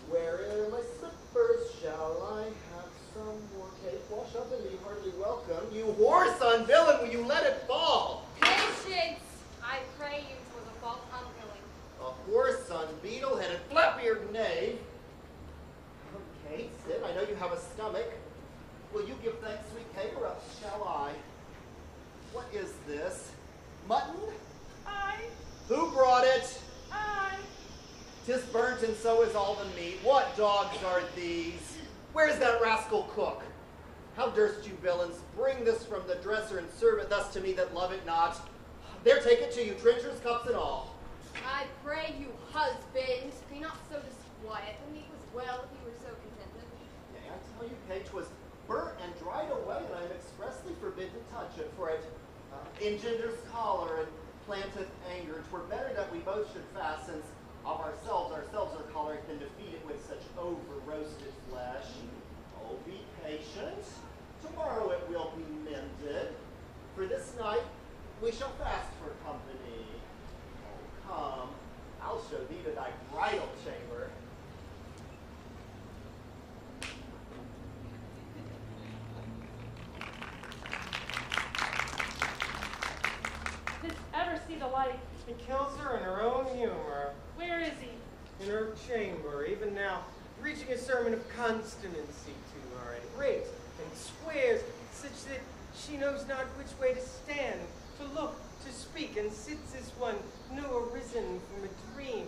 Where are my slippers? Shall I have some more cake? Wash up and be heartily welcome. You whoreson villain, will you let it fall? Patience! I pray you, 'twas a fault unwilling. A whoreson, beetle-headed, flap-eared knave. Come, Kate, sit. I know you have a stomach. Will you give thanks, sweet cake, or else shall I? What is this? Mutton? I. Who brought it? I. 'Tis burnt, and so is all the meat. What dogs are these? Where's that rascal cook? How durst you villains bring this from the dresser and serve it thus to me that love it not? There, take it to you, trenchers, cups, and all. I pray you, husband, be not so disquiet. The meat was well if you were so contented. Yea, I tell you, Kate, 'twas burnt and dried away, and I am expressly forbid to touch it, for it engenders choler and planteth anger. 'Twere better that we both should fast, since of ourselves are choleric, than to feed it with such over-roasted flesh. Oh, be patient. Tomorrow it will be mended. For this night we shall fast for company. Oh, come, I'll show thee to thy bridal chamber. Didst ever see the like? He kills her in her own humor. Where is he? In her chamber, even now, preaching a sermon of constancy to her, and raves and swears, such that she knows not which way to stand, to look, to speak, and sits as one new arisen from a dream.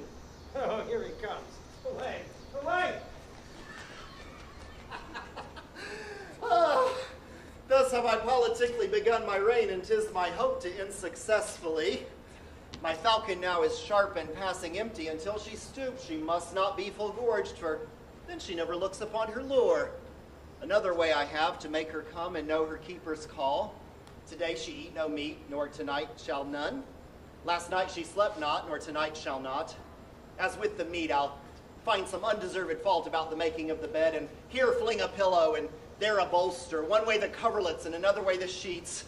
Oh, here he comes. Away, away! Thus have I politically begun my reign, and 'tis my hope to end successfully. My falcon now is sharp and passing empty. Until she stoops, she must not be full gorged, for then she never looks upon her lure. Another way I have to make her come and know her keeper's call. Today she eat no meat, nor tonight shall none. Last night she slept not, nor tonight shall not. As with the meat, I'll find some undeserved fault about the making of the bed, and here fling a pillow, and there a bolster, one way the coverlets, and another way the sheets.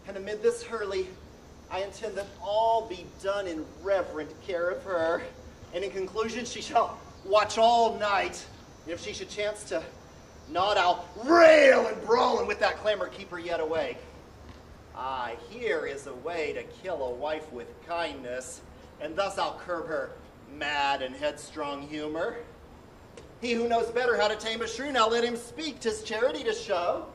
And amid this hurly, I intend that all be done in reverent care of her. And in conclusion, she shall watch all night. And if she should chance to nod, I'll rail and brawl, and with that clamor keep her yet awake. Ah, here is a way to kill a wife with kindness, and thus I'll curb her mad and headstrong humor. He who knows better how to tame a shrew, now let him speak. 'Tis charity to show.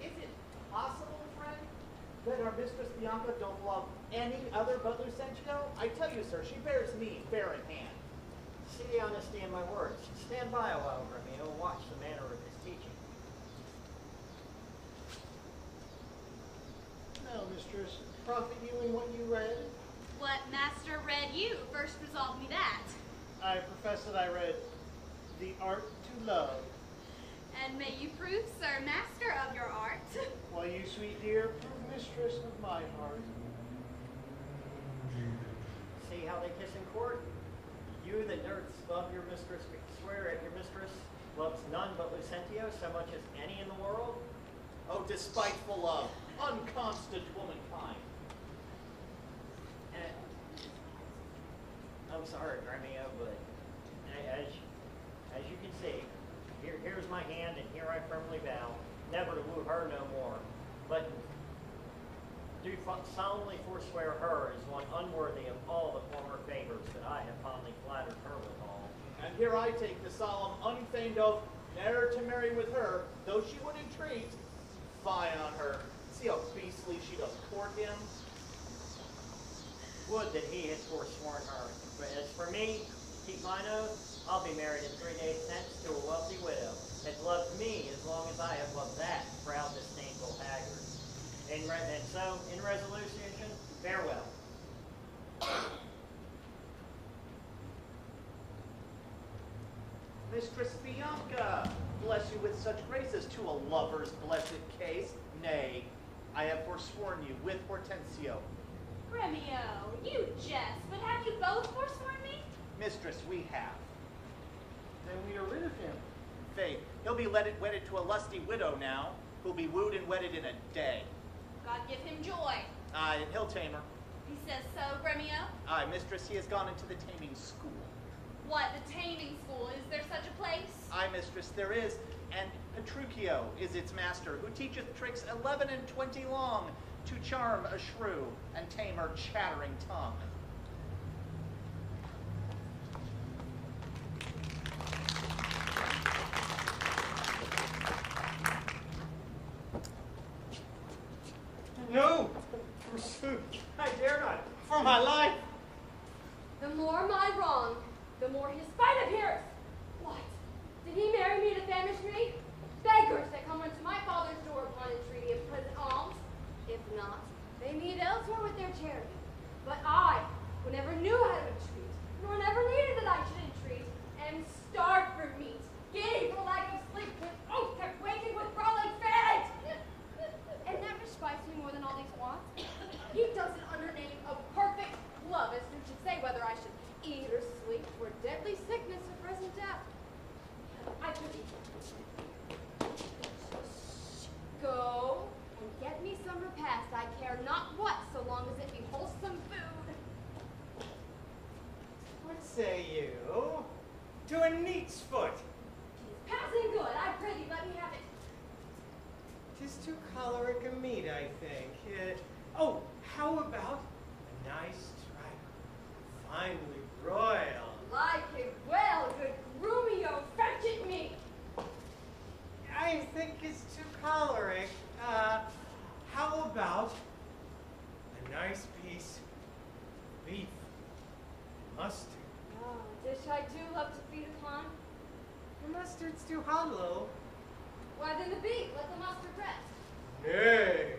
Is it possible, friend, that our Mistress Bianca don't love any other but Lucentio? I tell you, sir, she bears me fair in hand. See the honesty in my words. Stand by a while, Romeo, and watch the manner of his teaching. Now, mistress, profit you in what you read? What master read you? First resolve me that. I profess that I read The Art to Love. And may you prove, sir, master of your art. While you, sweet dear, prove mistress of my heart. See how they kiss in court? You that nerds love your mistress, swear at your mistress, loves none but Lucentio so much as any in the world? Oh, despiteful love, unconstant womankind. I'm sorry, Romeo, but as you can see, here's my hand, and here I firmly vow never to woo her no more, but do solemnly forswear her as one unworthy of all the former favors that I have fondly flattered her withal. And here I take the solemn, unfeigned oath ne'er to marry with her, though she would entreat. Fie on her. See how beastly she doth court him. Would that he had forsworn her. But as for me, keep mine oath, I'll be married in 3 days hence to a wealthy widow that loves me as long as I have loved that proud, disdainful haggard. And so, in resolution, farewell. Mistress Bianca, bless you with such graces to a lover's blessed case. Nay, I have forsworn you with Hortensio. Gremio, you jest, but have you both forsworn me? Mistress, we have. Then we are rid of him. Faith, he'll be wedded to a lusty widow now, who'll be wooed and wedded in a day. God give him joy. Aye, and he'll tame her. He says so, Gremio? Aye, mistress, he has gone into the taming school. What, the taming school? Is there such a place? Aye, mistress, there is, and Petruchio is its master, who teacheth tricks 11 and 20 long to charm a shrew and tame her chattering tongue. No, forsooth, I dare not, for my life. The more my wrong, the more his spite appears. What? Did he marry me to famish me? Beggars that come unto my father's door upon entreaty of present alms. If not, they meet elsewhere with their charity. But I, who never knew how to entreat, nor never needed that I should entreat, am starved for meat, giddy for lack of sleep, with oath kept waking with brawling fed. And that respites me more than all these wants. He does it under name of perfect love, as who should say whether I should eat or sleep, for deadly sickness or present death. I pity you. Go and get me some repast, I care not what, so long as it be wholesome food. What say you to a neat's foot? Tis passing good, I pray thee, let me have it. 'Tis too choleric a meat, I think. Oh, how about a nice tripe, finely broiled? Like it well, good Grumio, fetch it me. I think it's too choleric. How about a nice piece of beef and mustard? Oh, dish I do love to feed upon. The mustard's too hollow. Why then the beef, let the mustard rest. Nay,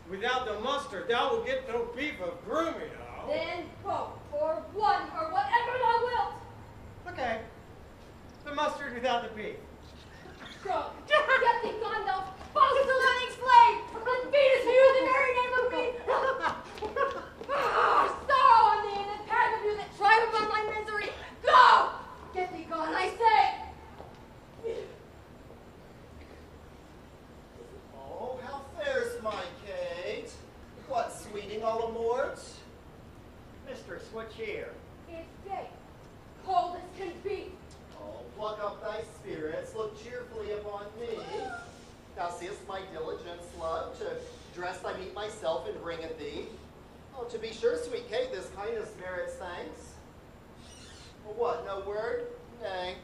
without the mustard, thou will get no beef of Grumio. Then both, or one, or whatever thou wilt. Okay, the mustard without the beef. Go, get thee gone, thou false deluding slave! And feedest me with the very name of me! Sorrow on thee, and the path of you that thrive upon my misery! Go! Get thee gone, I say! Oh, how fares my Kate? What, sweeting all amort? Mistress, what cheer? It's day, cold as can be. Oh, pluck up thy spirits, look cheerfully upon me. Thou seest my diligence, love, to dress thy meat myself and bring it thee. Oh, to be sure, sweet Kate, this kindness merits thanks. Well, what, no word? Nay.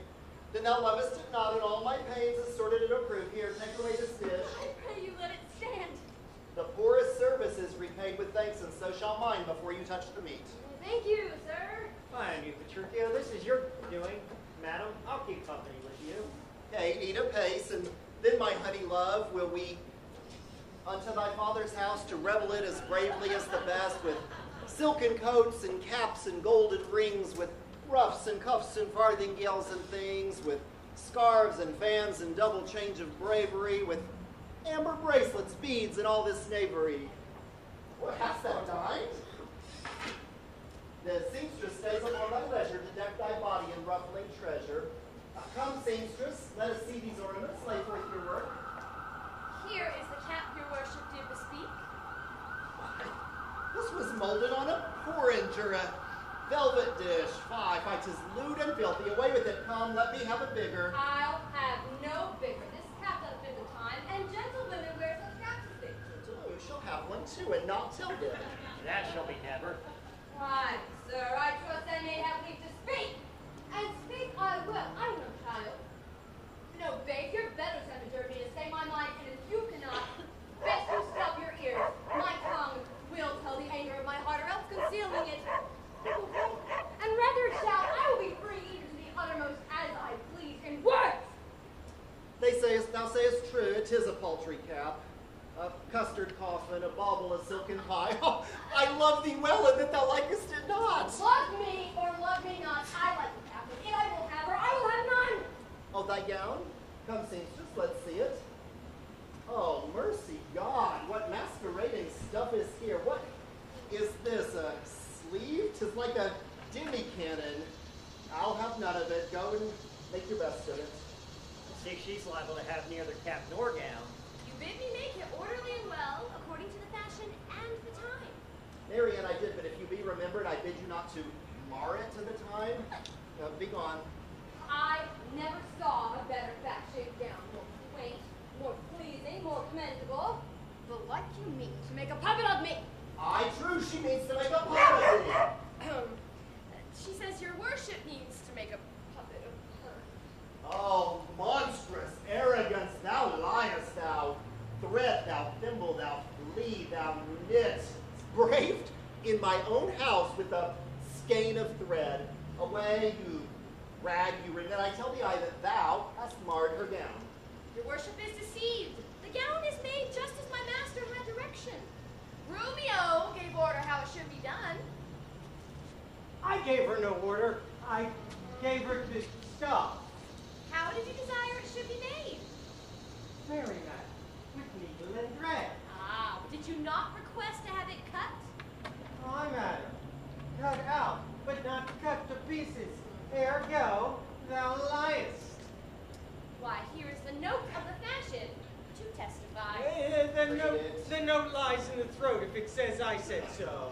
Then thou lovest it not, and all my pains assorted and approved. Here, take away this dish. I pray you let it stand. The poorest service is repaid with thanks, and so shall mine before you touch the meat. Thank you, sir. Fine, you Petruchio, this is your doing. Madam, I'll keep company with you. Kate, eat apace, and then, my honey love, will we unto thy father's house to revel it as bravely as the best, with silken coats and caps and golden rings, with ruffs and cuffs and farthingales and things, with scarves and fans and double change of bravery, with amber bracelets, beads, and all this knavery. What, hast thou dined? The seamstress stays upon thy leisure to deck thy body in ruffling treasure. Come, seamstress, let us see these ornaments, lay forth your work. Here is the cap your worship did bespeak. This was molded on a porringer, a velvet dish. Fie, 'tis lewd and filthy. Away with it. Come, let me have it bigger. I'll have no bigger. This cap doesn't fit the time, and gentlewomen wear such caps as these. You shall have one too, and not till then. That shall be never. Why, sir, I trust I may have leave to speak. And speak I will. I'm no child. No, babe, you're better than a derby to say my mind, and if you cannot, best you stop your ears. My tongue will tell the anger of my heart, or else concealing it. And rather shall I will be free even to the uttermost as I please in words. Thou sayest true, it is a paltry cap. A custard coffin, a bauble, a silken pie. Oh, I love thee well, and that thou likest it not. Love me or love me not, I like the cap. If I will have her, I will have none. Oh, thy gown? Come, seamstress, let's see it. Oh, mercy God, what masquerading stuff is here? What is this, a sleeve? 'Tis like a demi-cannon. I'll have none of it. Go and make your best of it. See, she's liable to have neither cap nor gown. You bid me make it orderly and well, according to the fashion and the time. Marian, I did, but if you be remembered, I bid you not to mar it to the time. Be gone. I never saw a better fat-shaped gown, more quaint, more pleasing, more commendable. The like you mean to make a puppet of me. Aye, true, she means to make a puppet of thee. She says your worship means to make a puppet of her. Oh, monstrous arrogance, thou liest, thou thread, thou thimble, thou flea, thou knit, braved in my own house with a skein of thread. Away, you rag, you ring, and I tell thee I that thou hast marred her gown. Your worship is deceived. The gown is made just as my master had direction. Romeo gave order how it should be done. I gave her no order. I gave her the stuff. How did you desire it should be made? Very nice. With needle and thread. Ah, did you not request to have it cut? Aye, madam. Cut out, but not cut to pieces. Ergo, thou liest. Why, here is the note of the fashion to testify. The note lies in the throat if it says I said so.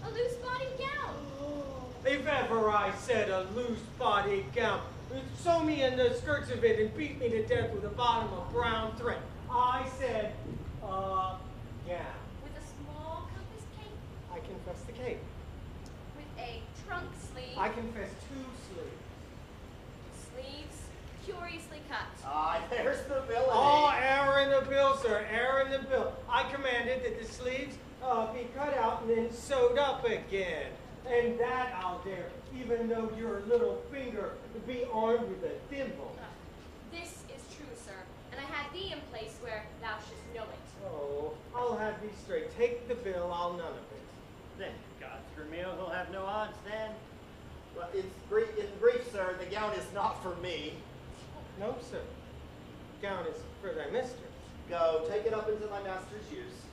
A loose-bodied gown. If ever I said a loose-bodied gown, sew me in the skirts of it and beat me to death with a bottom of brown thread. I said, gown. With a small compass cape. I confess the cape. With a trunk sleeve. I confess 2 sleeves. Sleeves curiously cut. Aye, there's the villainy. Oh, error in the bill, sir, error in the bill. I commanded that the sleeves be cut out and then sewed up again. And that I'll dare, even though your little finger be armed with a thimble. This is true, sir, and I had thee in place where thou shouldst know it. Oh, I'll have thee straight. Take the bill, I'll none of it. Then, God, Romeo will have no odds then. Well, in brief, sir, the gown is not for me. No, sir. Gown is for thy mistress. Go, take it up into my master's use.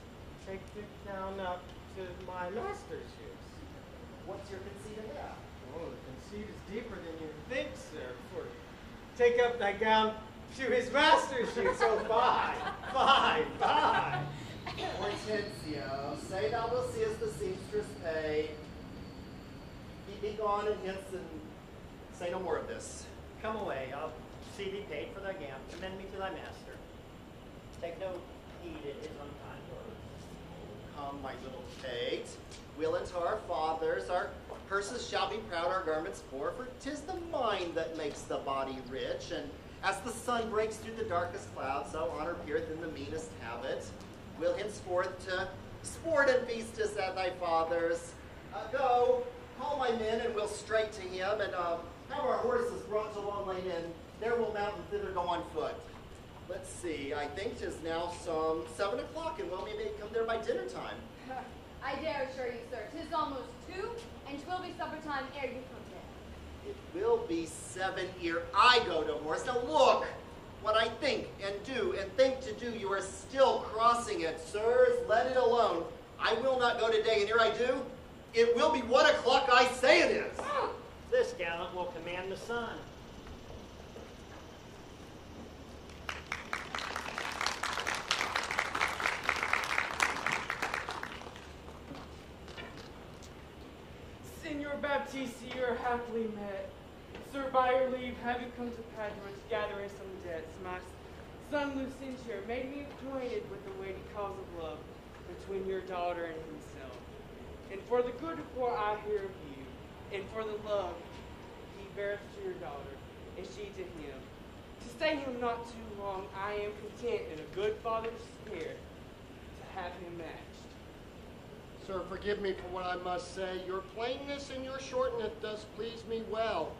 Take the gown up to my master's use. What's your conceit in that? Oh, the conceit is deeper than you think, sir. For take up thy gown to his master's use. Oh, fie, fie, fie. Hortensio, say thou wilt see as the seamstress pay. Be gone and hence, and say no more of this. Come away, I'll see thee paid for thy gown. Commend me to thy master. Take no heed at his unkind words. Come, my little Kate. We'll unto our fathers, our purses shall be proud, our garments poor, for 'tis the mind that makes the body rich, and as the sun breaks through the darkest cloud, so honor peereth in the meanest habit. will henceforth to sport and feast us at thy father's. Go, call my men, and we'll straight to him, and have our horses brought to Long Lane Inn. There we'll mount and thither go on foot. Let's see, I think 'tis now some 7 o'clock, and well, we may come there by dinner time. I dare assure you, sir, 'tis almost 2, and 'twill be supper time ere you come there. It will be 7 ere I go to horse. Now look, what I think and do and think to do, you are still crossing it. Sirs, let it alone. I will not go today, and ere I do, it will be 1 o'clock I say it is. This gallant will command the sun. Senor Baptiste, you are happily met. Sir, by your leave, have you come to Padua to gather in some debts? My son Lucentio made me acquainted with the weighty cause of love between your daughter and himself. And for the good report I hear of you, and for the love he beareth to your daughter, and she to him, to stay him not too long, I am content in a good father's spirit to have him matched. Sir, forgive me for what I must say. Your plainness and your shortness does please me well.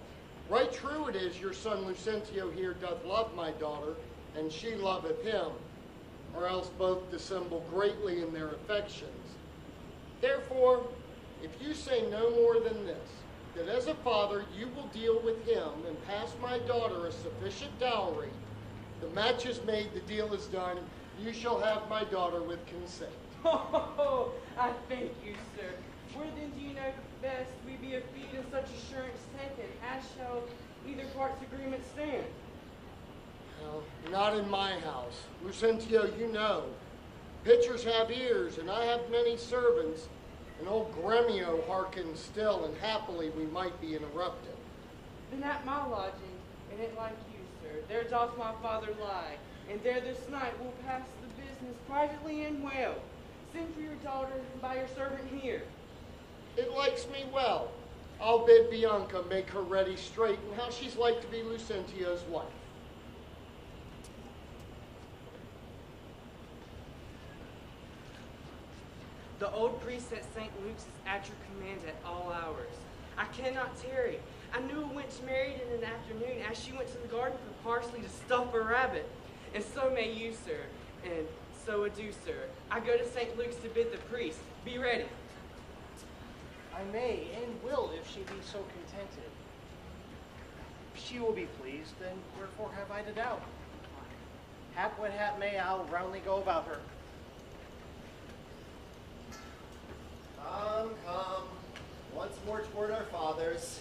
Right true it is your son Lucentio here doth love my daughter, and she loveth him, or else both dissemble greatly in their affections. Therefore, if you say no more than this, that as a father you will deal with him and pass my daughter a sufficient dowry, the match is made, the deal is done, you shall have my daughter with consent. Oh, I thank you, sir. Where then do you know best we be of feet and such assurance taken, as shall either part's agreement stand? Well, not in my house. Lucentio, you know. Pitchers have ears, and I have many servants, and old Gremio hearkens still, and happily we might be interrupted. Then at my lodging, and it like you, sir, there doth my father lie, and there this night we'll pass the business privately and well. Send for your daughter by your servant here. It likes me well. I'll bid Bianca make her ready straight, and how she's like to be Lucentio's wife. The old priest at St. Luke's is at your command at all hours. I cannot tarry. I knew a wench married in an afternoon as she went to the garden for parsley to stuff a rabbit. And so may you, sir, and so adieu, sir. I go to St. Luke's to bid the priest. Be ready. I may and will if she be so contented. If she will be pleased, then wherefore have I to doubt? Hap what hap may, I'll roundly go about her. Come, once more toward our fathers.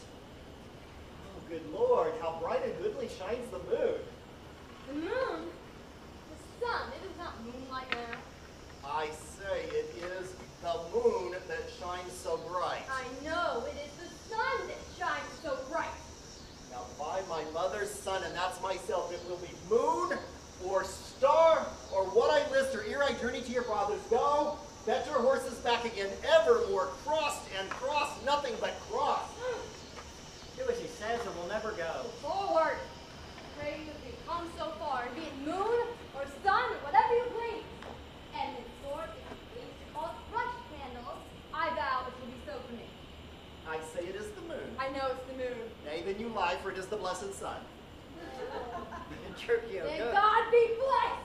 Oh, good Lord, how bright and goodly shines the moon. The moon? The sun. It is not moonlight now. I say it is the moon that shines so bright. I know. It is the sun that shines so bright. Now, by my mother's son, and that's myself, it will be moon or star or what I list, or ere I journey to your fathers. Go, fetch your horses back again, evermore crossed and crossed, nothing but cross. Do as he says and we'll never go. Forward. Pray you if you come so far, be it moon or sun or whatever you please. And in short, if you please to call it brush candles, I vow it will be so for me. I say it is the moon. I know it's the moon. Nay, then you lie, for it is the blessed sun. And Chirpio, May go. God be blessed!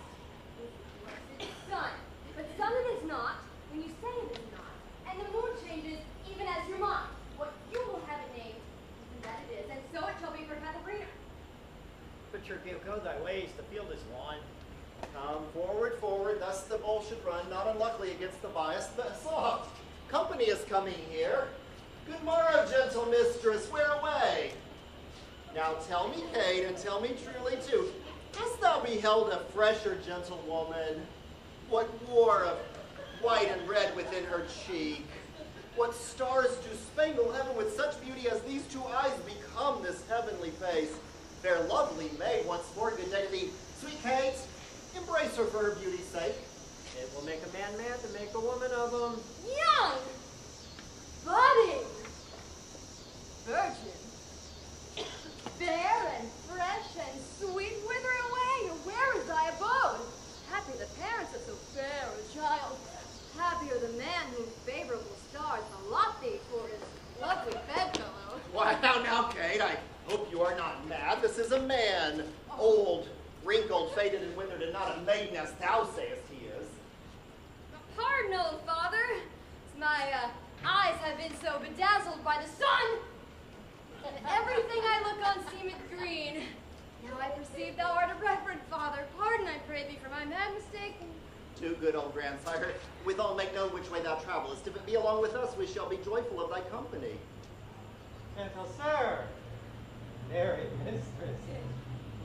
It's the sun. But sun it is not when you say it is not. And the moon changes even as your mind. What you will have it named, that it is, and so it shall be for Katharina. But Chirpio, go thy ways. The field is won. Come forward, forward, thus the bull should run, not unluckily against the bias, but soft. Company is coming here. Good morrow, gentle mistress, where away? Now tell me, Kate, and tell me truly too, hast thou beheld a fresher gentlewoman? What war of white and red within her cheek? What stars do spangle heaven with such beauty as these two eyes become this heavenly face? Fair lovely maid, once more good day to thee. Sweet Kate, embrace her for her beauty's sake. It will make a man mad to make a woman of him. Young, budding, virgin, fair and fresh and sweet, whither away? Where is thy abode? Happy the parents of so fair a child. is a man, old, wrinkled, faded, and withered, and not a maiden as thou sayest he is. Pardon, old father. My eyes have been so bedazzled by the sun, and everything I look on seemeth green. Now I perceive thou art a reverend father. Pardon, I pray thee, for my mad mistake. Too good, old grandsire. Withal make known which way thou travellest. If it be along with us, we shall be joyful of thy company. Gentle sir, merry mistress,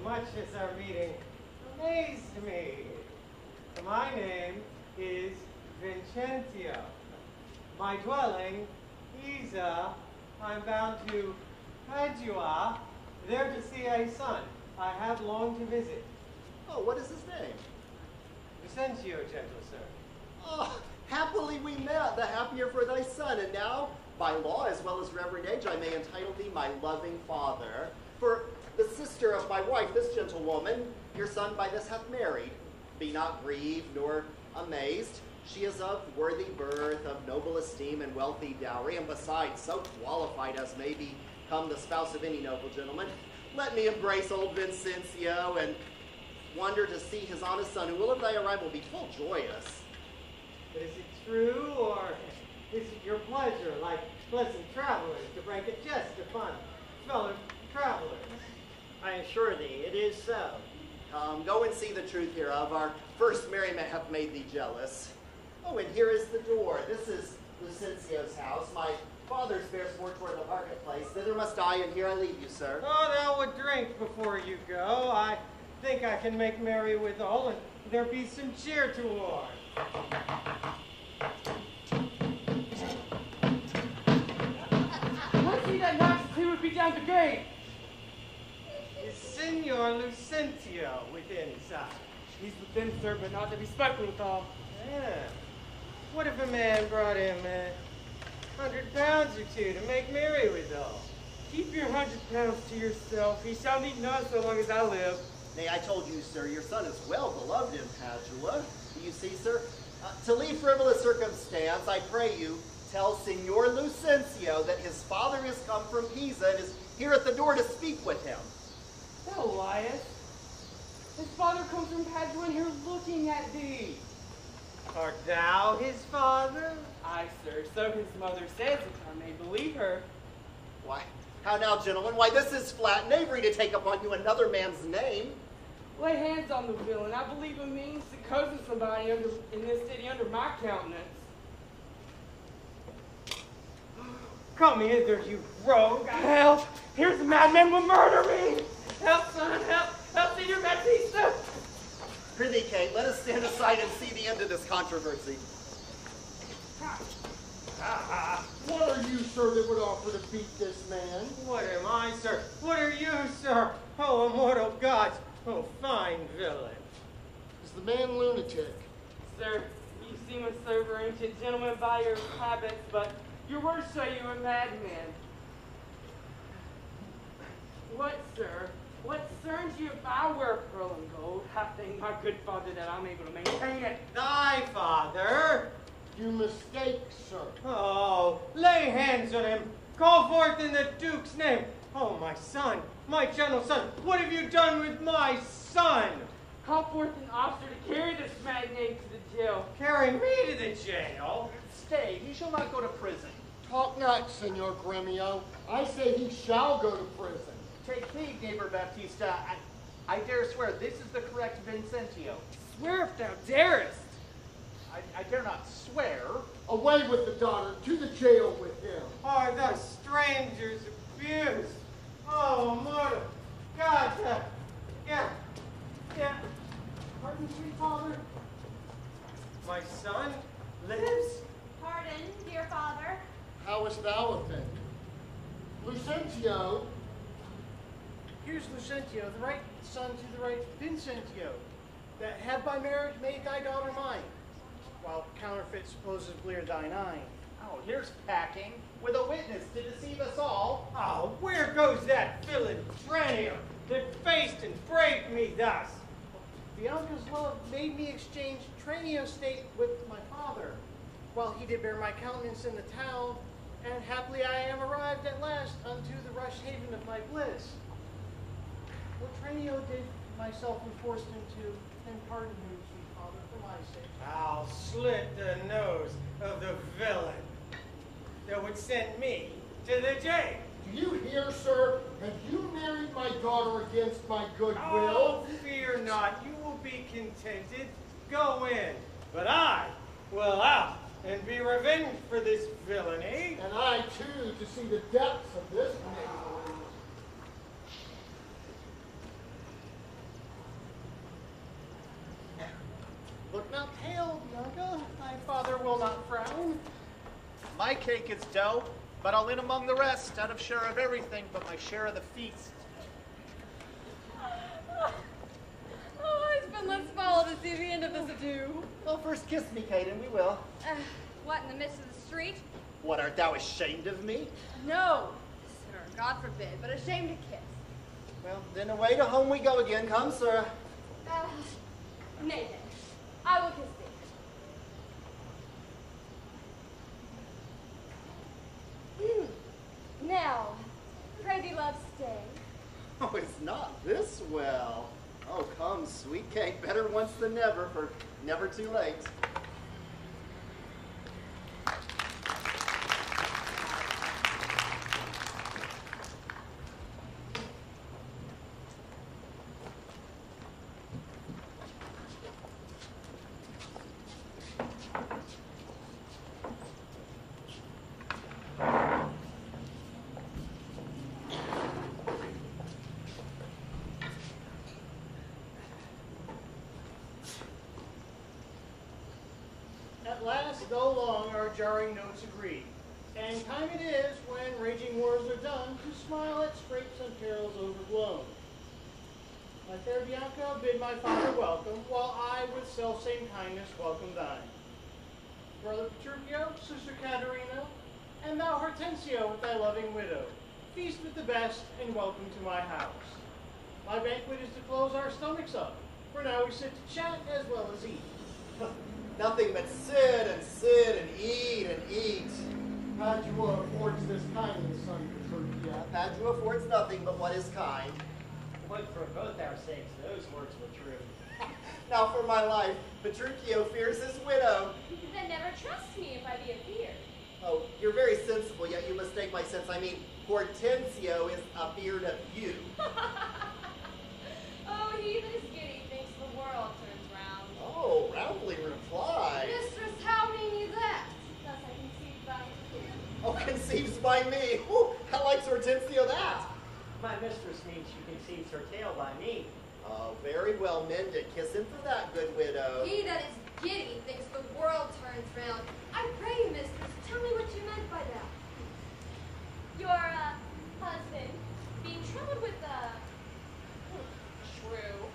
much as our meeting amazed me. My name is Vincentio. My dwelling, Isa. I'm bound to Padua, there to see a son I have longed to visit. Oh, what is his name? Vicentio, gentle sir. Oh, happily we met, the happier for thy son, and now, by law as well as reverend age, I may entitle thee my loving father. For the sister of my wife, this gentlewoman, your son by this hath married. Be not grieved nor amazed. She is of worthy birth, of noble esteem and wealthy dowry, and besides, so qualified as may become the spouse of any noble gentleman. Let me embrace old Vincentio and wonder to see his honest son, who will of thy arrival be full joyous. Is it true, or is it your pleasure, like pleasant travelers, to break a jest upon fellow travelers? I assure thee, it is so. Come, go and see the truth hereof. Our first merriment hath made thee jealous. Oh, and here is the door. This is Lucencio's house. My father's bears more toward the marketplace. Thither must I, and here I leave you, sir. Oh, thou would drink before you go. I think I can make merry withal, and there be some cheer toward. I see that Max he would be down the gate. Is Signor Lucentio within sight? He's within, sir, but not to be spoken withal. Yeah. What if a man brought him £100 or two to make merry withal? Keep your £100 to yourself. He shall need none so long as I live. Nay, I told you, sir, your son is well beloved in Padua. You see, sir, to leave frivolous circumstance, I pray you, tell Signor Lucencio that his father is come from Pisa and is here at the door to speak with him. Thou liest. His father comes from Padua and here looking at thee. Art thou his father? Aye, sir, so his mother says, if I may believe her. Why, how now, gentlemen? Why, this is flat knavery to take upon you another man's name. Lay hands on the villain. I believe it means to cozen somebody in this city under my countenance. Come hither, you rogue. Help! Here's a madman will murder me! Help, son, help! Help, Senior Baptista! Prithee, Kate, let us stand aside and see the end of this controversy. What are you, sir, that would offer to beat this man? What am I, sir? What are you, sir? Oh, immortal gods! Oh, fine villain. Is the man lunatic? Sir, you seem a sober ancient gentleman by your habits, but your words show you a madman. What, sir? What concerns you if I wear pearl and gold? I thank my good father that I'm able to maintain it. Thy father? You mistake, sir. Oh, lay hands on him. Call forth in the Duke's name. Oh, my son, my gentle son, what have you done with my son? Call forth an officer to carry this magnate to the jail. Carry me to the jail? Stay, he shall not go to prison. Talk not, Senor Gremio. I say he shall go to prison. Take heed, neighbor Baptista. I dare swear this is the correct Vincentio. Swear if thou darest. I dare not swear. Away with the daughter, to the jail with him. Are the strangers abused? Oh, mortal. God, yeah. Pardon, sweet father? My son lives? Pardon, dear father. How is thou offended? Lucentio, Here's Lucentio, the right son to the right Vincentio, that have by marriage made thy daughter mine, while counterfeit supposedly are thine eye. Oh, here's packing with a witness to deceive us all. Oh, where goes that villain Tranio that faced and braved me thus? Bianca's love made me exchange Tranio state with my father, while he did bear my countenance in the town, and happily I am arrived at last unto the rush haven of my bliss. What Tranio did myself and forced him to, then pardon him, sweet father, for my sake. I'll slit the nose of the villain that would send me to the jail. Do you hear, sir? Have you married my daughter against my goodwill? Oh, fear not. You will be contented. Go in. But I will out and be revenged for this villainy. And I, too, to see the depths of this knavery. Look not pale, Bianca. Thy father will not frown. My cake is dough, but I'll in among the rest, out of share of everything but my share of the feast. Husband, let's follow to see the end of this ado. Well, first kiss me, Kate, and we will. What, in the midst of the street? What, art thou ashamed of me? No, sir, God forbid, but ashamed to kiss. Well, then away to home we go again. Come, sir. Nay, then, I will kiss thee. Now, pray thee, love, stay. Oh, it's not this well. Oh, come, sweet Kate, better once than never, for never too late. At last, though long, our jarring notes agree. And time it is, when raging wars are done, to smile at scrapes and perils overblown. My fair Bianca, bid my father welcome, while I with self-same kindness welcome thine. Brother Petruchio, sister Caterina, and thou Hortensio with thy loving widow, feast with the best, and welcome to my house. My banquet is to close our stomachs up, for now we sit to chat as well as eat. Nothing but sit and eat and eat. Padua affords this kindness, son Petruchio. Padua affords nothing but what is kind. But for both our sakes, those words were true. Now for my life, Petruchio fears his widow. Then never trust me if I be a fear. Oh, you're very sensible, yet you mistake my sense. I mean, Hortensio is afeard of you. Oh, he that is giddy thinks the world turns round. Oh, roundly reply. Mistress, how mean you that? Thus I conceived by you. Oh, conceives by me. Whew, how likes Hortensio that? My mistress means she conceives her tale by me. Oh, very well mended. Kiss him for that, good widow. He that is giddy thinks the world turns round. I pray you, mistress, tell me what you meant by that. Your husband, being troubled with Shrew,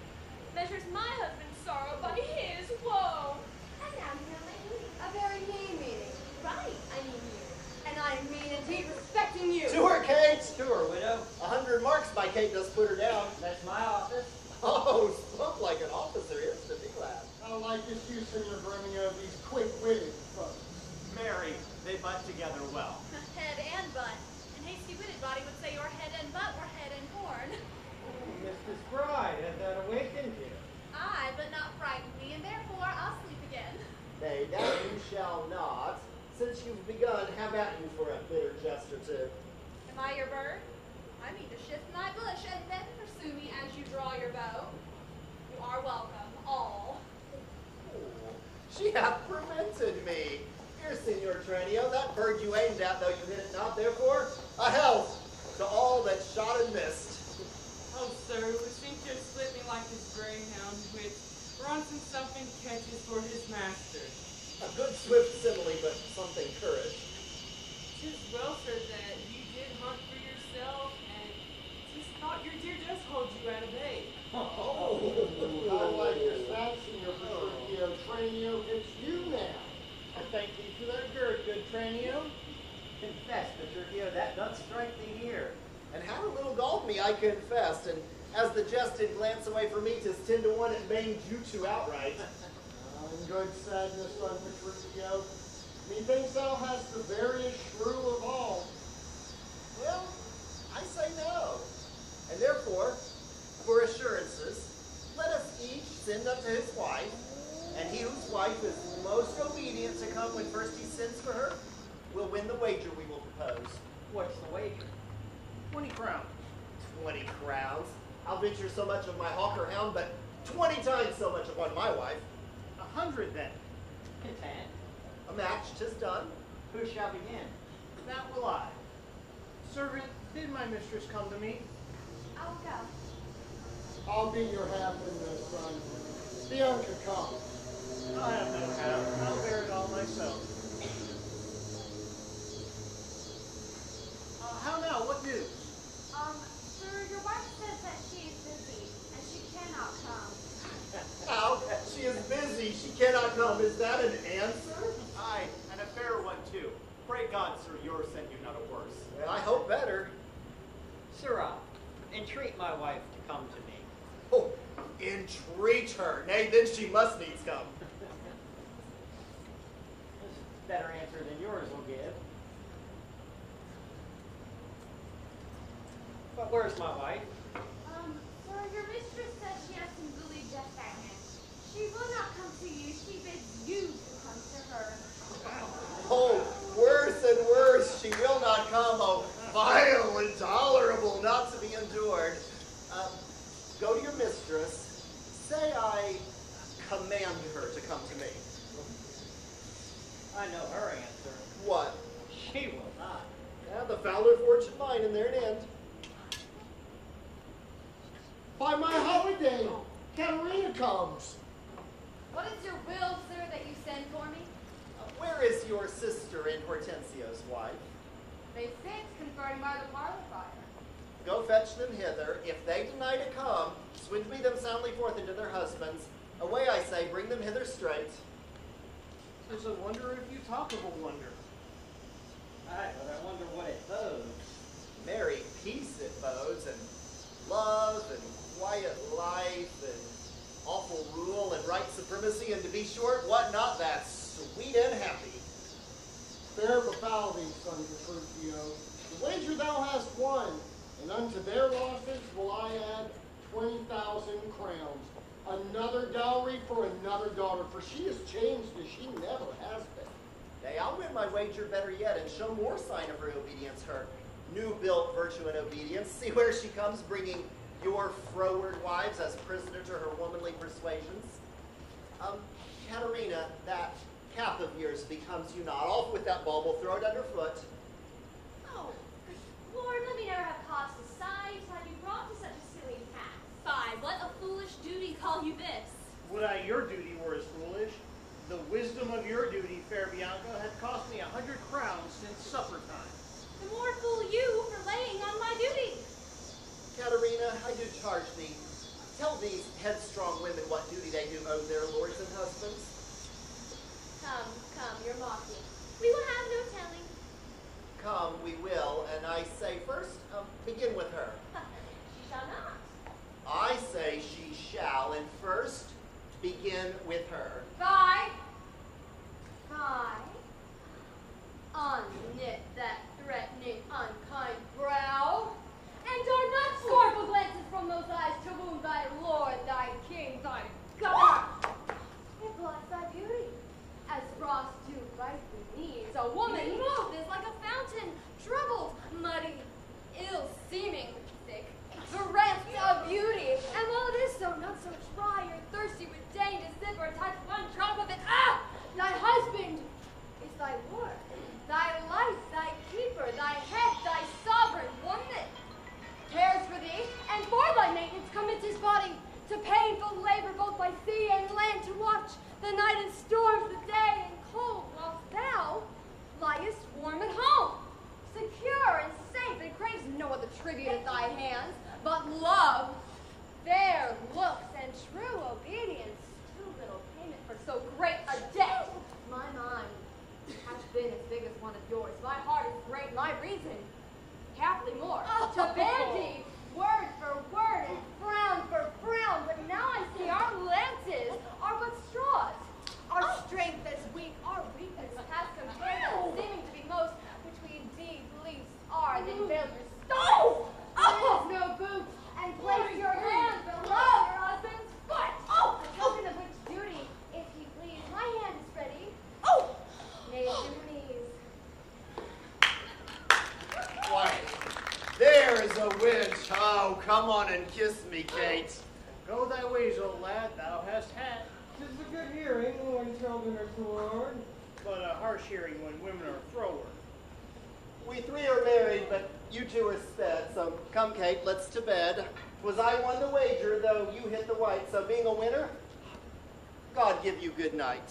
measures my husband's sorrow by his woe. And now you know my meaning. A very mean meaning. Right, I mean you. And I mean indeed respecting you. To her, Kate! To her, widow. 100 marks my Kate does put her down. That's my office. Oh, spoke like an officer. Here's to be glad. I like this use in your grooming of these quick-witted folks. Marry, they butt together well. Head and butt. An hasty-witted body would say your head and butt were head and horn. Mistress Bride, has that awakened you? Aye, but not frightened me, and therefore I'll sleep again. Nay, that you shall not. Since you've begun, have at you for a bitter jest or two. Am I your bird? I mean to shift my bush, and then pursue me as you draw your bow. You are welcome, all. Oh, she hath fermented me. Here, Signor Tranio, that bird you aimed at, though you hit it not, therefore, a health to all that shot and missed. Oh, sir, Lucincio split me like his greyhound, which runs himself and catches for his master. A good swift simile, but something courage. 'Tis well, sir, that you did hunt for yourself, and 'tis thought your deer does hold you at a bay. Oh, I like this that, Senor Petruchio. Tranio, it's you now. I thank thee for that gird, good Tranio. Confess, Petruchio, that doth strike thee here. and had a little galled me, I confess, and as the jest did glance away from me, 'tis 10 to 1 it banged you two outright. In good sadness, son Petruchio, methinks thou hast the veriest shrew of all. Well, I say no. And therefore, for sends for her will win the wager we will propose. What's the wager? 20 crowns. 20 crowns. I'll venture so much of my hawker hound, but 20 times so much upon my wife. 100 then. 10. A match, 'tis done. Who shall begin? That will I. Servant, bid my mistress come to me. I'll go. I'll be your half in this, son. Bianca, come. I have no half. I'll bear it all myself. How now? What news? Sir, your wife says that she is busy and she cannot come. How? She is busy. She cannot come. Is that an answer? Aye, and a fair one too. Pray God, sir, yours send you not a worse. Well, I hope better. Sirrah, entreat my wife to come to me. Oh, entreat her. Nay, then she must needs come. This is a better answer than yours will give. But where's my wife? Sir, your mistress says she has some bully death at hand. She will not come to you. She bids you to come to her. Oh, worse and worse. She will not come. Oh, vile, intolerable, not to be endured. Go to your mistress. Say I command her to come to me. I know her answer. What? She will not. The fouler fortune mine, and there it end. By my holiday, Katerina comes. What is your will, sir, that you send for me? Where is your sister and Hortensio's wife? They sit conferring by the parlor fire. Go fetch them hither. If they deny to come, swinge me them soundly forth into their husbands. Away, I say, bring them hither straight. It's a wonder if you talk of a wonder. Aye, but I wonder what it bodes. Merry peace it bodes, and love, and quiet life, and awful rule, and right supremacy, and to be short, what not, that's sweet and happy. Fair befall thee, son Petruchio. The wager thou hast won, and unto their losses will I add 20,000 crowns. Another dowry for another daughter, for she is changed as she never has been. Nay, I'll win my wager better yet, and show more sign of her obedience, her new-built virtue and obedience. See where she comes, bringing your froward wives as prisoner to her womanly persuasions. Katerina, that cap of yours becomes you not. Off with that bauble, throw it underfoot. Oh, Lord, let me never have cause to sigh to have you brought to such a silly pass. Fie, what a foolish duty call you this? Would I your duty were as foolish? The wisdom of your duty, fair Bianca, hath cost me 100 crowns since supper time. The more fool you for laying on my duty. Katerina, I do charge thee. Tell these headstrong women what duty they do owe their lords and husbands. Come, you're mocking. We will have no telling. Come, we will, and I say first, begin with her. She shall not. I say she shall, and first, begin with her. Fie! Unknit that threatening, unkind brow, and dart not scornful glances from those eyes to wound thy lord, thy king, thy governor. It blots thy beauty, as frost dew rightly needs. A woman moved is like a fountain, troubled, muddy, ill-seeming, thick, bereft of beauty. And while it is so, not so dry or thirsty with deign to sip or touch one drop of it. Ah! Thy husband is thy lord, thy life, thy keeper, thy head, thy sovereign, one that cares for thee, and for thy maintenance commits his body to painful labor both by sea and land, to watch the night in storms, the day in cold, whilst thou liest warm at home, secure and safe, and craves no other tribute at thy hands, but love, fair looks, and true obedience. Too little payment for so great a debt. My mind hath been as big as one of yours. My heart is great, my reason happily more. To bandy word for word and frown for frown, but now I see our lances are but straws. Our strength is weak, our weakness has compared to seeming to be most, which we indeed least are, then failures. Oh! There is no boot, and place your hand below your husband's foot. A token of which duty, if he please, my hand is ready. Nay, if too many is a witch. Oh, come on and kiss me, Kate. Go thy ways, old lad, thou hast had. 'Tis a good hearing when children are toward. But a harsh hearing when women are froward. We three are married, but you two are sped. So come, Kate, let's to bed. 'Twas I won the wager, though you hit the white. So being a winner, God give you good night.